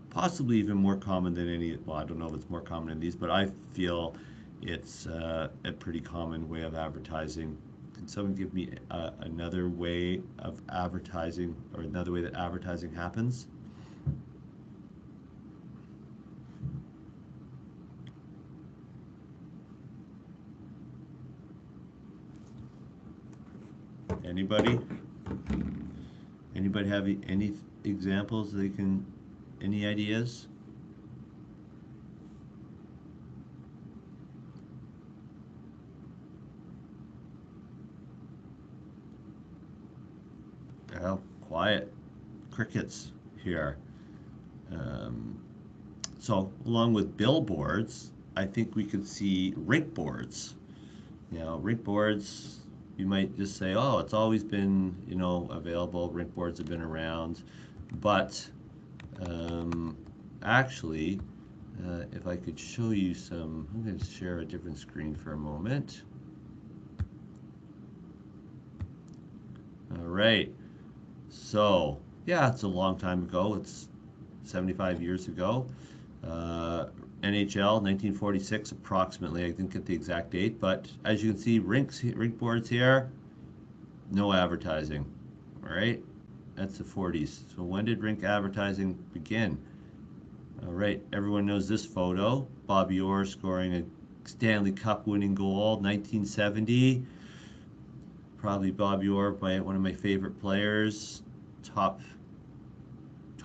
possibly even more common than any? Well, I don't know if it's more common than these, but I feel it's a pretty common way of advertising. Can someone give me another way of advertising, or another way that advertising happens? Anybody? Anybody have any examples any ideas? Oh, quiet. Crickets here. So along with billboards, I think we could see rink boards. Rink boards, you might just say, oh, it's always been, available. Rink boards have been around. But actually, if I could show you I'm going to share a different screen for a moment. All right. So, yeah, it's a long time ago. It's 75 years ago. NHL, 1946 approximately. I didn't get the exact date, but as you can see, rink boards here, no advertising. All right, that's the 40s. So when did rink advertising begin? All right, everyone knows this photo. Bobby Orr scoring a Stanley Cup winning goal, 1970. Probably Bobby Orr, one of my favorite players. I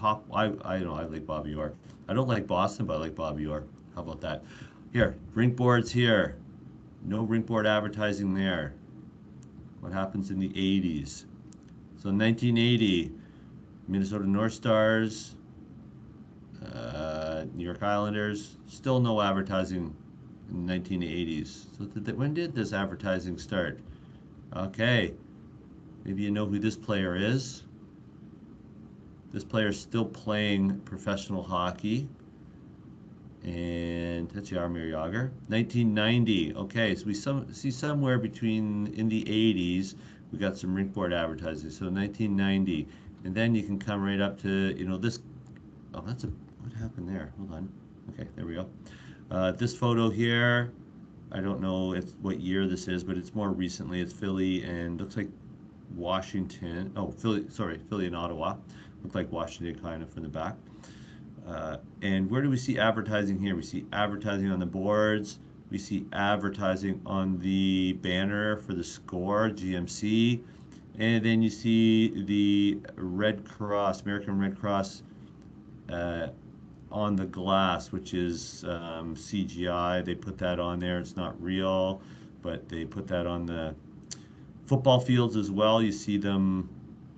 like Bobby Orr. I don't like Boston, but I like Bobby Orr. How about that? Here, rink boards here. No rink board advertising there. What happens in the 80s? So 1980, Minnesota North Stars, New York Islanders, still no advertising in the 1980s. So when did this advertising start? Okay, maybe you know who this player is. This player is still playing professional hockey, and that's Jaromir Jagr. 1990. Okay, so we see somewhere between in the 80s we got some rink board advertising. So 1990, and then you can come right up to this. Oh, what happened there? Hold on. Okay, there we go. This photo here, I don't know what year this is, but it's more recently. It's Philly and looks like Washington. Oh, Philly and Ottawa. Look like Washington kind of from the back. And where do we see advertising here? We see advertising on the boards. We see advertising on the banner for the score, GMC. And then you see the Red Cross, American Red Cross, on the glass, which is CGI. They put that on there. It's not real, but they put that on Football fields as well, you see them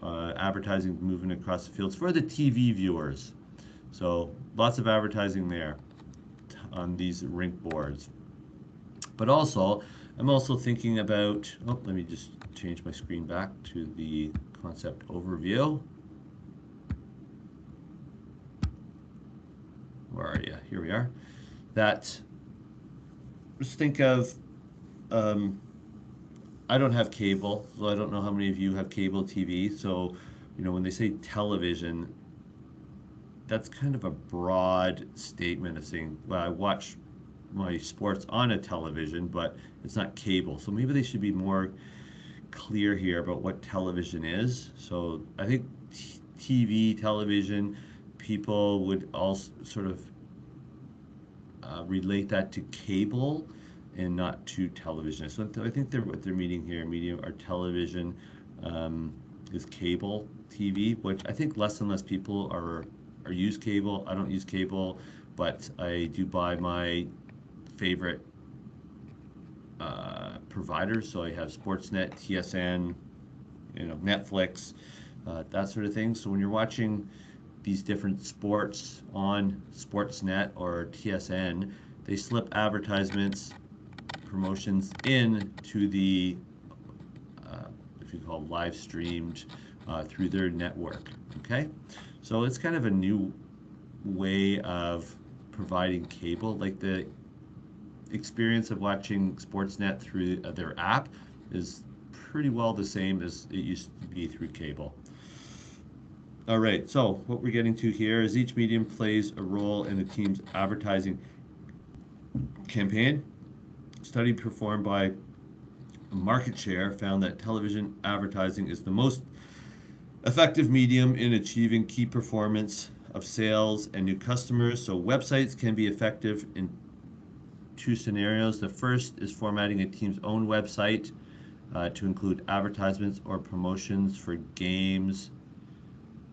advertising moving across the fields for the TV viewers. So lots of advertising there on these rink boards. But also, I'm also thinking about, oh, let me just change my screen back to the concept overview. Where are you? Here we are. That, just think of, I don't have cable, so I don't know how many of you have cable TV. So, you know, when they say television, that's kind of a broad statement of saying, well, I watch my sports on a television, but it's not cable. So maybe they should be more clear here about what television is. So I think TV, television, people would also sort of relate that to cable and not to television. So I think what they're meaning here, medium or television, is cable TV, which I think less and less people are use cable. I don't use cable, but I do buy my favorite providers. So I have Sportsnet, TSN, you know, Netflix, that sort of thing. So when you're watching these different sports on Sportsnet or TSN, they slip advertisements, promotions in to the, if you call live streamed, through their network. Okay, so it's kind of a new way of providing cable. Like the experience of watching Sportsnet through their app is pretty well the same as it used to be through cable. All right, so what we're getting to here is each medium plays a role in the team's advertising campaign. A study performed by Market Share found that television advertising is the most effective medium in achieving key performance of sales and new customers. So websites can be effective in two scenarios. The first is formatting a team's own website to include advertisements or promotions for games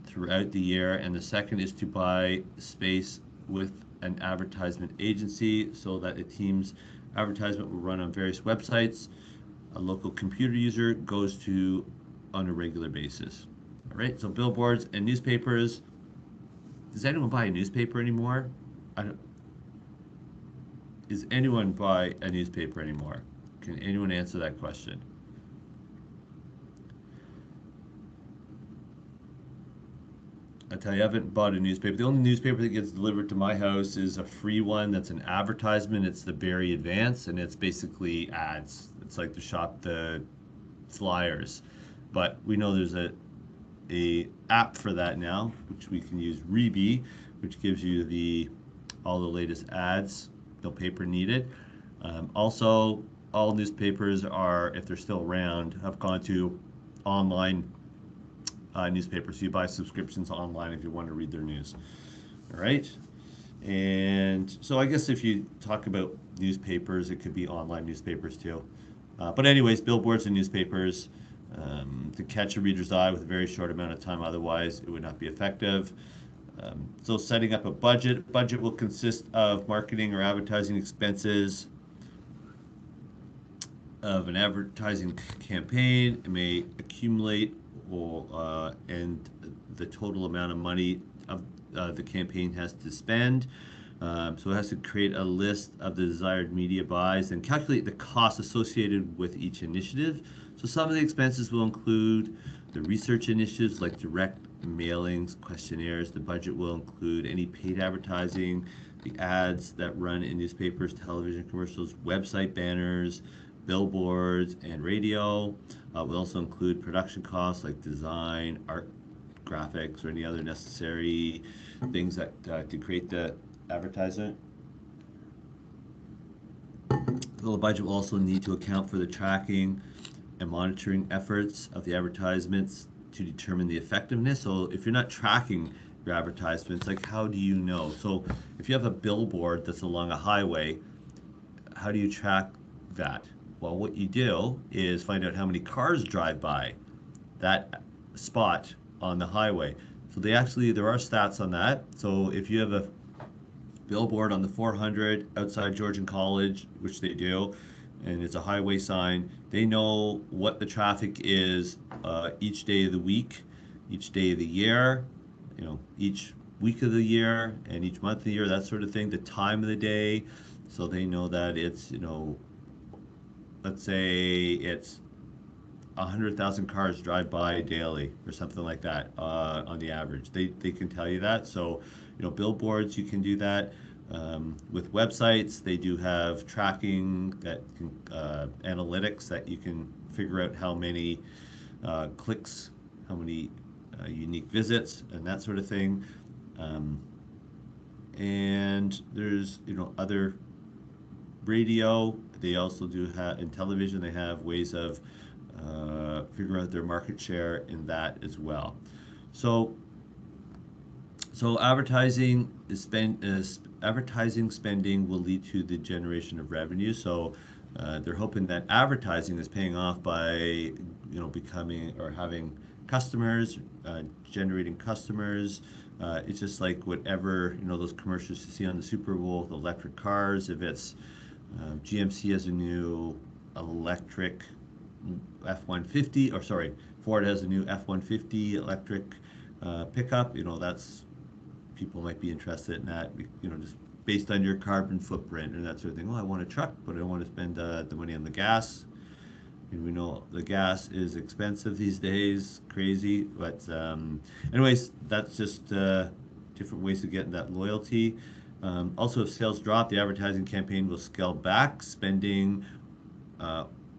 throughout the year. And the second is to buy space with an advertisement agency so that a team's advertisement will run on various websites a local computer user goes to on a regular basis. All right, so billboards and newspapers. Does anyone buy a newspaper anymore? Does anyone buy a newspaper anymore? Can anyone answer that question? I tell you, I haven't bought a newspaper. The only newspaper that gets delivered to my house is a free one that's an advertisement. It's the Barrie Advance, and it's basically ads. It's like the flyers. But we know there's a app for that now, which we can use, Reebee, which gives you all the latest ads, no paper needed. Also, all newspapers are, if they're still around, have gone to online newspapers. So you buy subscriptions online if you want to read their news. All right. And so I guess if you talk about newspapers, it could be online newspapers too. But anyways, billboards and newspapers to catch a reader's eye with a very short amount of time. Otherwise, it would not be effective. So setting up a budget. Budget will consist of marketing or advertising expenses of an advertising campaign. It may accumulate and the total amount of money of the campaign has to spend. So it has to create a list of the desired media buys and calculate the costs associated with each initiative. So some of the expenses will include the research initiatives like direct mailings, questionnaires. The budget will include any paid advertising, the ads that run in newspapers, television commercials, website banners, billboards, and radio. Will also include production costs like design, art, graphics, or any other necessary things that to create the advertisement. The budget will also need to account for the tracking and monitoring efforts of the advertisements to determine the effectiveness. So if you're not tracking your advertisements, like how do you know? So if you have a billboard that's along a highway, how do you track that? Well, what you do is find out how many cars drive by that spot on the highway. So there are stats on that. So if you have a billboard on the 400 outside Georgian College, which they do, and it's a highway sign. They know what the traffic is each day of the week, each day of the year, each week of the year and each month of the year, that sort of thing, the time of the day. So they know that it's, let's say it's 100,000 cars drive by daily or something like that on the average. They can tell you that. So, billboards, you can do that. With websites, they do have tracking that can, analytics that you can figure out how many clicks, how many unique visits, and that sort of thing. And there's, other radio. They also do have, in television, they have ways of figure out their market share in that as well. So advertising advertising spending will lead to the generation of revenue. So they're hoping that advertising is paying off by becoming or having customers, generating customers. It's just like whatever those commercials you see on the Super Bowl, the electric cars. If it's GMC has a new electric F-150, or sorry, Ford has a new F-150 electric pickup. That's, people might be interested in that. Just based on your carbon footprint and that sort of thing. Well, I want a truck, but I don't want to spend the money on the gas. And we know the gas is expensive these days, crazy. But anyways, that's just different ways of getting that loyalty. Also, if sales drop, the advertising campaign will scale back spending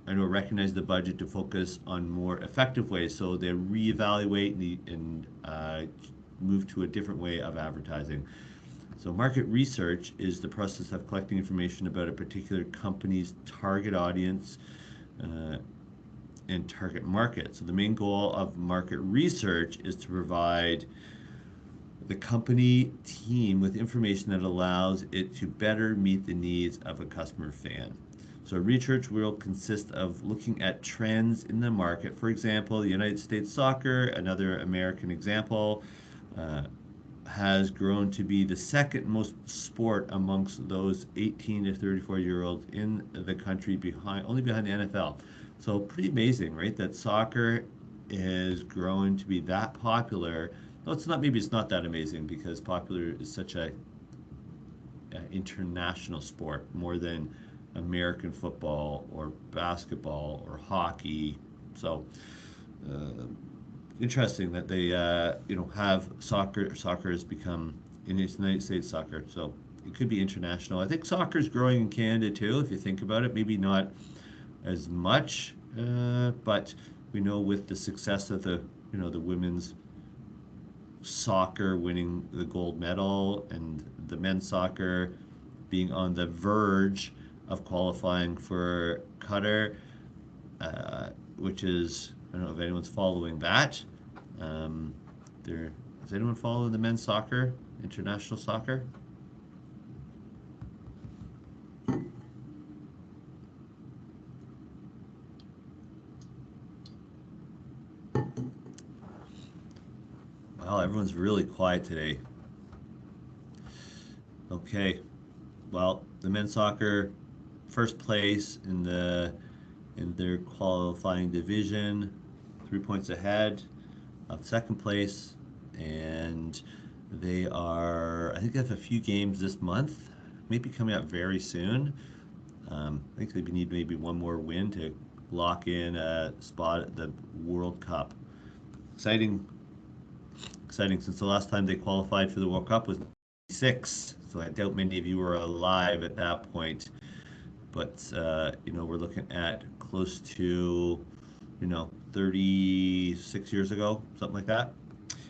and will recognize the budget to focus on more effective ways. So they reevaluate and move to a different way of advertising. So market research is the process of collecting information about a particular company's target audience and target market. So the main goal of market research is to provide the company team with information that allows it to better meet the needs of a customer fan. So research will consist of looking at trends in the market. For example, the United States soccer, another American example, has grown to be the second most sport amongst those 18 to 34-year-olds in the country, only behind the NFL. So pretty amazing, right? That soccer is growing to be that popular. No, it's not. Maybe it's not that amazing because popular is such a international sport, more than American football or basketball or hockey. So interesting that they have soccer. Soccer has become in the United States soccer, so it could be international. I think soccer is growing in Canada too, if you think about it. Maybe not as much, but we know with the success of the the women's soccer winning the gold medal and the men's soccer being on the verge of qualifying for Qatar, which is, I don't know if anyone's following that. Does anyone follow the men's soccer, international soccer? Wow, everyone's really quiet today. Okay, well, the men's soccer, first place in their qualifying division, 3 points ahead of second place, and they are, I think they have a few games this month, maybe coming up very soon. I think they need maybe one more win to lock in a spot at the World Cup. Exciting since the last time they qualified for the World Cup was 96, so I doubt many of you were alive at that point. But we're looking at close to 36 years ago, something like that.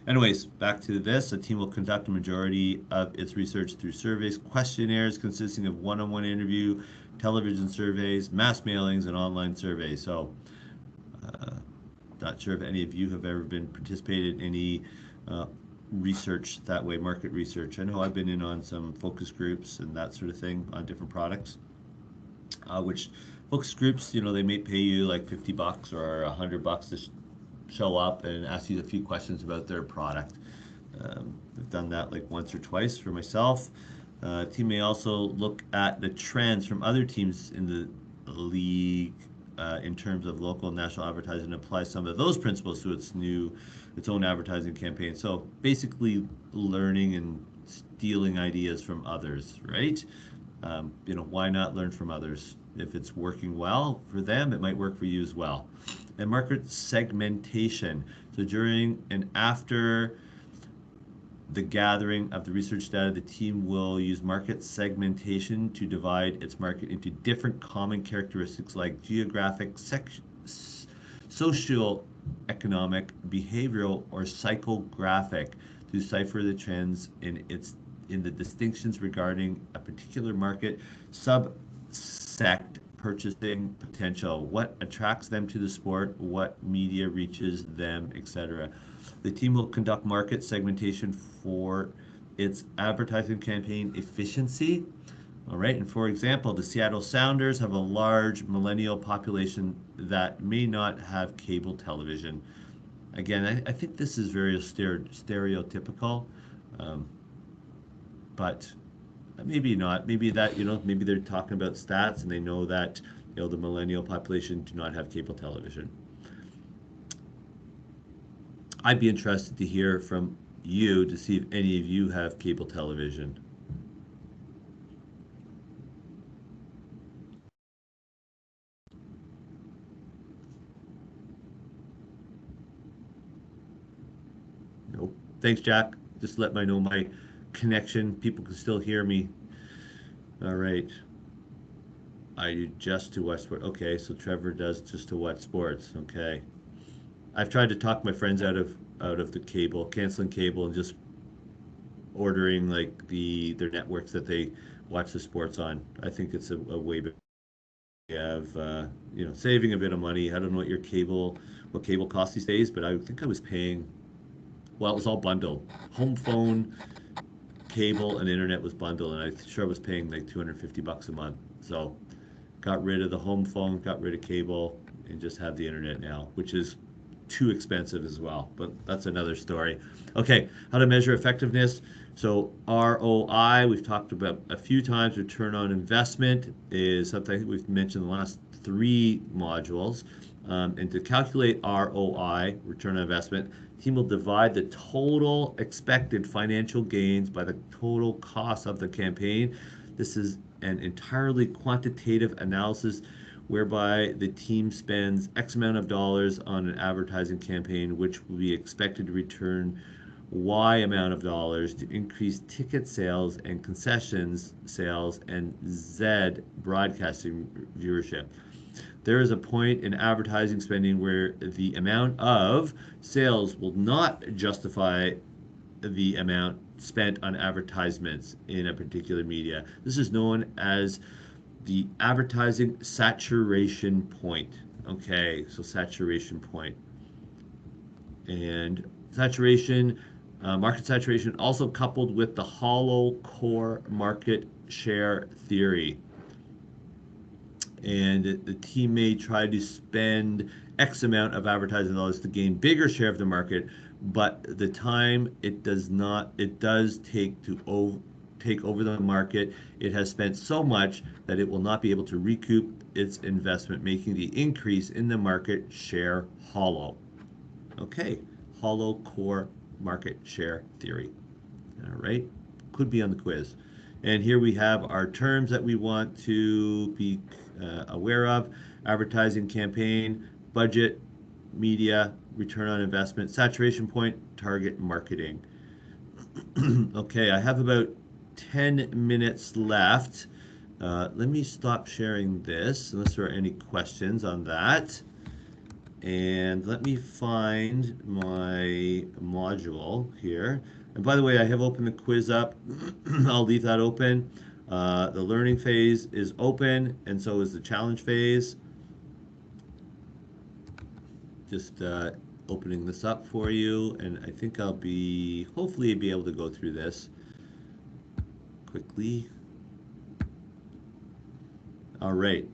Anyways, back to this. The team will conduct a majority of its research through surveys, questionnaires consisting of one-on-one interview, television surveys, mass mailings, and online surveys. So not sure if any of you have ever been participated in any research that way, market research. I know I've been in on some focus groups and that sort of thing on different products, which focus groups, they may pay you like $50 or $100 to show up and ask you a few questions about their product. I've done that like once or twice for myself. Team may also look at the trends from other teams in league in terms of local and national advertising and apply some of those principles to its own advertising campaign. So basically learning and stealing ideas from others, right? Why not learn from others? If it's working well for them, it might work for you as well. And market segmentation. So during and after the gathering of the research data, the team will use market segmentation to divide its market into different common characteristics like geographic, social, economic, behavioral, or psychographic to decipher the trends in the distinctions regarding a particular market subsect purchasing potential, what attracts them to the sport, what media reaches them, etc. The team will conduct market segmentation for its advertising campaign efficiency. All right, and for example, the Seattle Sounders have a large millennial population that may not have cable television. Again, I think this is very stereotypical, but maybe not. Maybe that, maybe they're talking about stats and they know that, the millennial population do not have cable television. I'd be interested to hear from you to see if any of you have cable television. Nope. Thanks, Jack. Just let me know my connection. People can still hear me. All right. I do just to watch sport. Okay, so Trevor does just to watch sports. Okay. I've tried to talk my friends out of the cable, canceling cable and just ordering like their networks that they watch the sports on. I think it's a way to have saving a bit of money. I don't know what cable costs these days, but I think I was paying. Well, it was all bundled. Home phone, cable, and internet was bundled, and I'm sure I was paying like $250 a month. So got rid of the home phone, got rid of cable, and just have the internet now, which is too expensive as well, but that's another story. Okay, how to measure effectiveness. So ROI, we've talked about a few times. Return on investment is something we've mentioned in the last 3 modules. And to calculate ROI, return on investment, the team will divide the total expected financial gains by the total cost of the campaign. This is an entirely quantitative analysis whereby the team spends X amount of dollars on an advertising campaign, which will be expected to return Y amount of dollars to increase ticket sales and concessions sales and Z broadcasting viewership. There is a point in advertising spending where the amount of sales will not justify the amount spent on advertisements in a particular media. This is known as the advertising saturation point. Okay, so saturation point. And saturation, market saturation, also coupled with the hollow core market share theory. And the team may try to spend X amount of advertising dollars to gain bigger share of the market, but the time it does take to take over the market, it has spent so much that it will not be able to recoup its investment, making the increase in the market share hollow. Okay, hollow core market share theory. All right, could be on the quiz. And here we have our terms that we want to be aware of: advertising campaign, budget, media, return on investment, saturation point, target marketing. Okay, I have about 10 minutes left. Let me stop sharing this unless there are any questions on that. And let me find my module here. And by the way, I have opened the quiz up. I'll leave that open. The learning phase is open, and so is the challenge phase. Just opening this up for you, and I think I'll hopefully be able to go through this quickly. All right,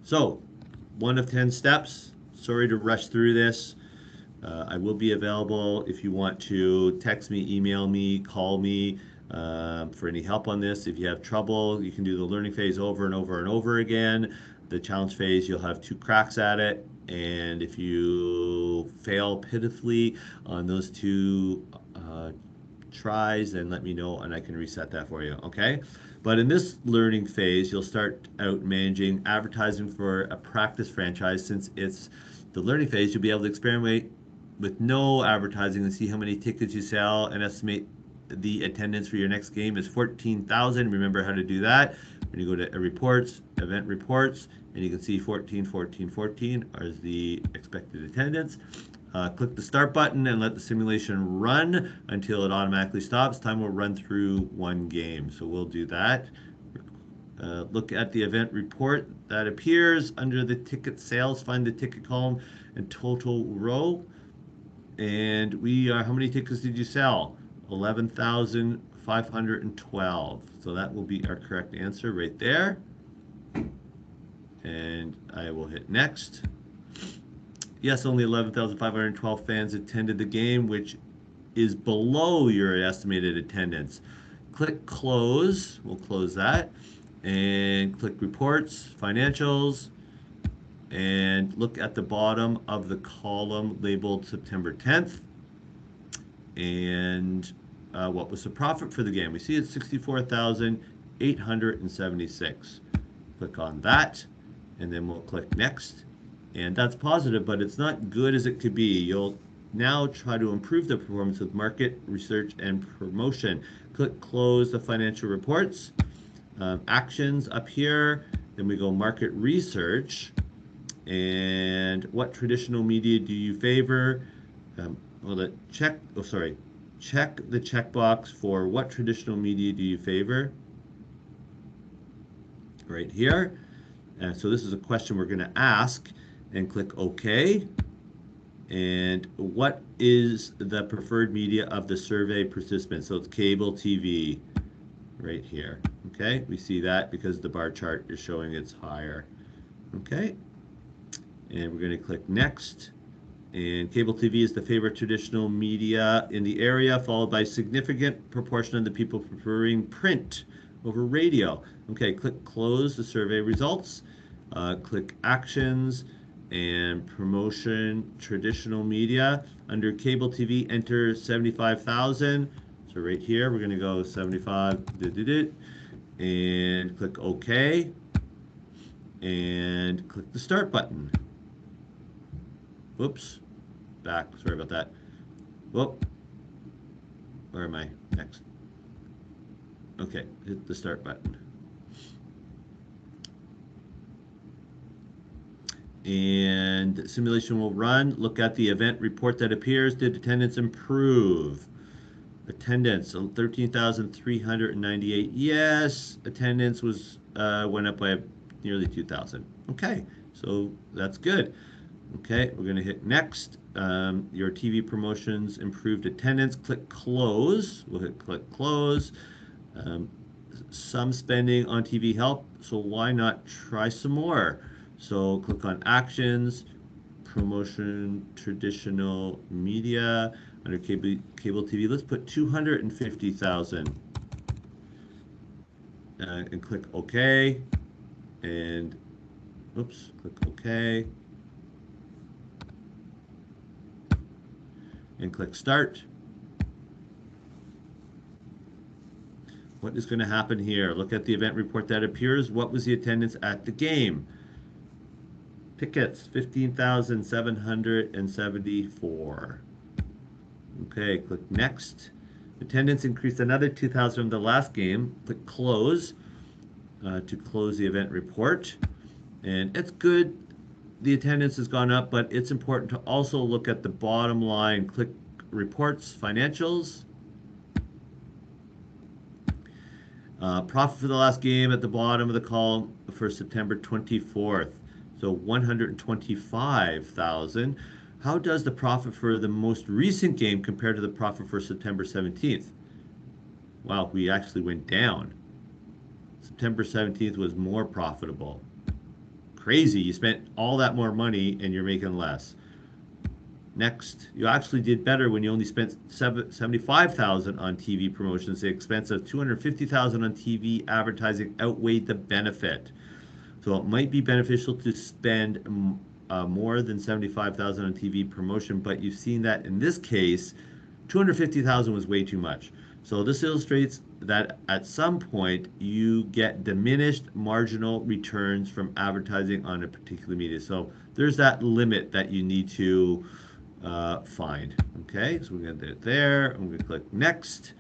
so 1 of 10 steps. Sorry to rush through this. I will be available if you want to text me, email me, call me for any help on this. If you have trouble, you can do the learning phase over and over and over again. the challenge phase, you'll have 2 cracks at it. And if you fail pitifully on those 2 tries, then let me know and I can reset that for you, okay? But in this learning phase, you'll start out managing advertising for a practice franchise. Since it's the learning phase, you'll be able to experiment with no advertising and see how many tickets you sell and estimate the attendance for your next game is 14,000. Remember how to do that. When you go to reports, event reports, and you can see 14, 14, 14 is the expected attendance. Click the start button and let the simulation run until it automatically stops. Time will run through 1 game. So we'll do that. Look at the event report that appears under the ticket sales. Find the ticket column and total row. And we are, how many tickets did you sell? 11,512. So that will be our correct answer right there. And I will hit next. Yes, only 11,512 fans attended the game, which is below your estimated attendance. Click close. We'll close that. And click reports, financials, and look at the bottom of the column labeled September 10th. And what was the profit for the game? We see it's 64,876. Click on that, and then we'll click next. And that's positive, but it's not good as it could be. You'll now try to improve the performance with market research and promotion. Click close the financial reports. Actions up here. Then we go market research. And what traditional media do you favor? Check the checkbox for what traditional media do you favor? Right here. So this is a question we're going to ask. And click OK. And what is the preferred media of the survey participants? So it's cable TV right here. Okay, we see that because the bar chart is showing it's higher. Okay, and we're going to click next. And cable TV is the favorite traditional media in the area, followed by a significant proportion of the people preferring print over radio. Okay, click close the survey results. Click actions. And promotion, traditional media. Under cable TV, enter 75,000. So right here, we're going to go 75, and click OK. And click the start button. Whoops. Back. Sorry about that. Whoop. Where am I? Next. Okay, hit the start button. And simulation will run. Look at the event report that appears. Did attendance improve? Attendance 13,398. Yes, attendance was went up by nearly 2,000. Okay, so that's good. Okay, we're going to hit next. Your TV promotions improved attendance. Click close. We'll hit click close. Some spending on TV help, so why not try some more? So click on actions, promotion, traditional media, under cable TV. Let's put 250,000 and click OK. And oops, click OK. And click start. What is going to happen here? Look at the event report that appears. What was the attendance at the game? Tickets, 15,774. Okay, click next. Attendance increased another 2,000 from the last game. Click close to close the event report. And it's good. The attendance has gone up, but it's important to also look at the bottom line. Click reports, financials. Profit for the last game at the bottom of the column for September 24th. So 125,000. How does the profit for the most recent game compare to the profit for September 17th? Wow, we actually went down. September 17th was more profitable. Crazy, you spent all that more money and you're making less. Next, you actually did better when you only spent 75,000 on TV promotions. The expense of 250,000 on TV advertising outweighed the benefit. So it might be beneficial to spend more than 75,000 on TV promotion, but you've seen that in this case, 250,000 was way too much. So this illustrates that at some point you get diminished marginal returns from advertising on a particular media. So there's that limit that you need to find. Okay, so we're going to do it there. I'm going to click next.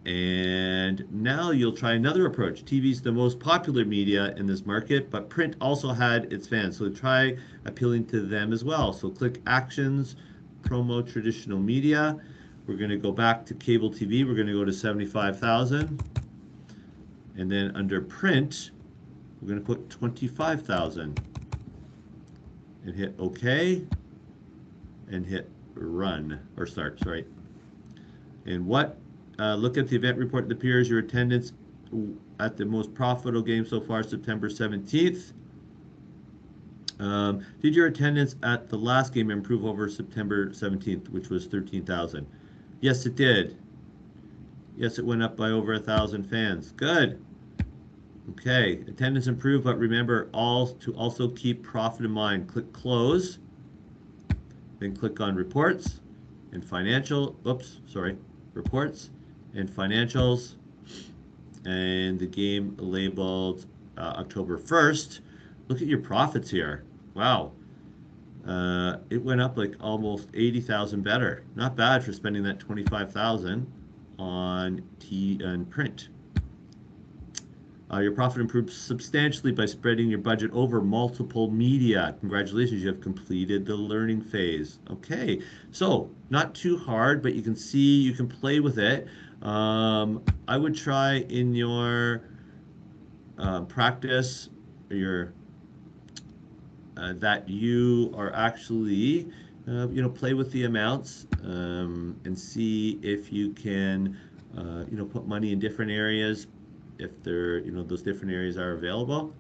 And now you'll try another approach. TV is the most popular media in this market, but print also had its fans. So try appealing to them as well. So click Actions, Promote Traditional Media. We're going to go back to cable TV. We're going to go to 75,000. And then under print, we're going to put 25,000. And hit OK. And hit run, or start, sorry. And what? Look at the event report that appears your attendance at the most profitable game so far, September 17th. Did your attendance at the last game improve over September 17th, which was 13,000? Yes, it did. Yes, it went up by over 1,000 fans. Good. Okay, attendance improved, but remember to also keep profit in mind. Click close, then click on reports and reports and financials, and the game labeled October 1st. Look at your profits here. Wow. It went up like almost 80,000 better. Not bad for spending that 25,000 on print. Your profit improved substantially by spreading your budget over multiple media. Congratulations, you have completed the learning phase. Okay, so not too hard, but you can see you can play with it. I would try in your practice that you are actually play with the amounts and see if you can put money in different areas if those different areas are available.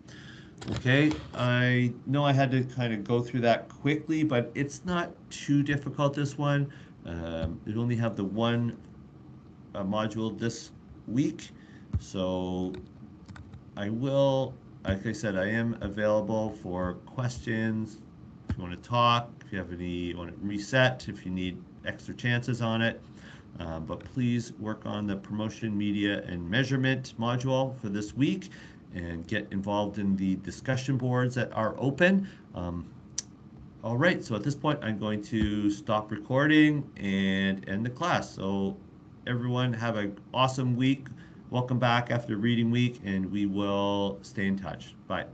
Okay, I know I had to kind of go through that quickly, but it's not too difficult, this one. We only have the one module this week, so I will, like I said, I am available for questions. If you want to talk, if you have you want to reset, if you need extra chances on it. But please work on the promotion, media, and measurement module for this week and get involved in the discussion boards that are open. All right, so at this point, I'm going to stop recording and end the class. So everyone have an awesome week. Welcome back after reading week, and we will stay in touch. Bye.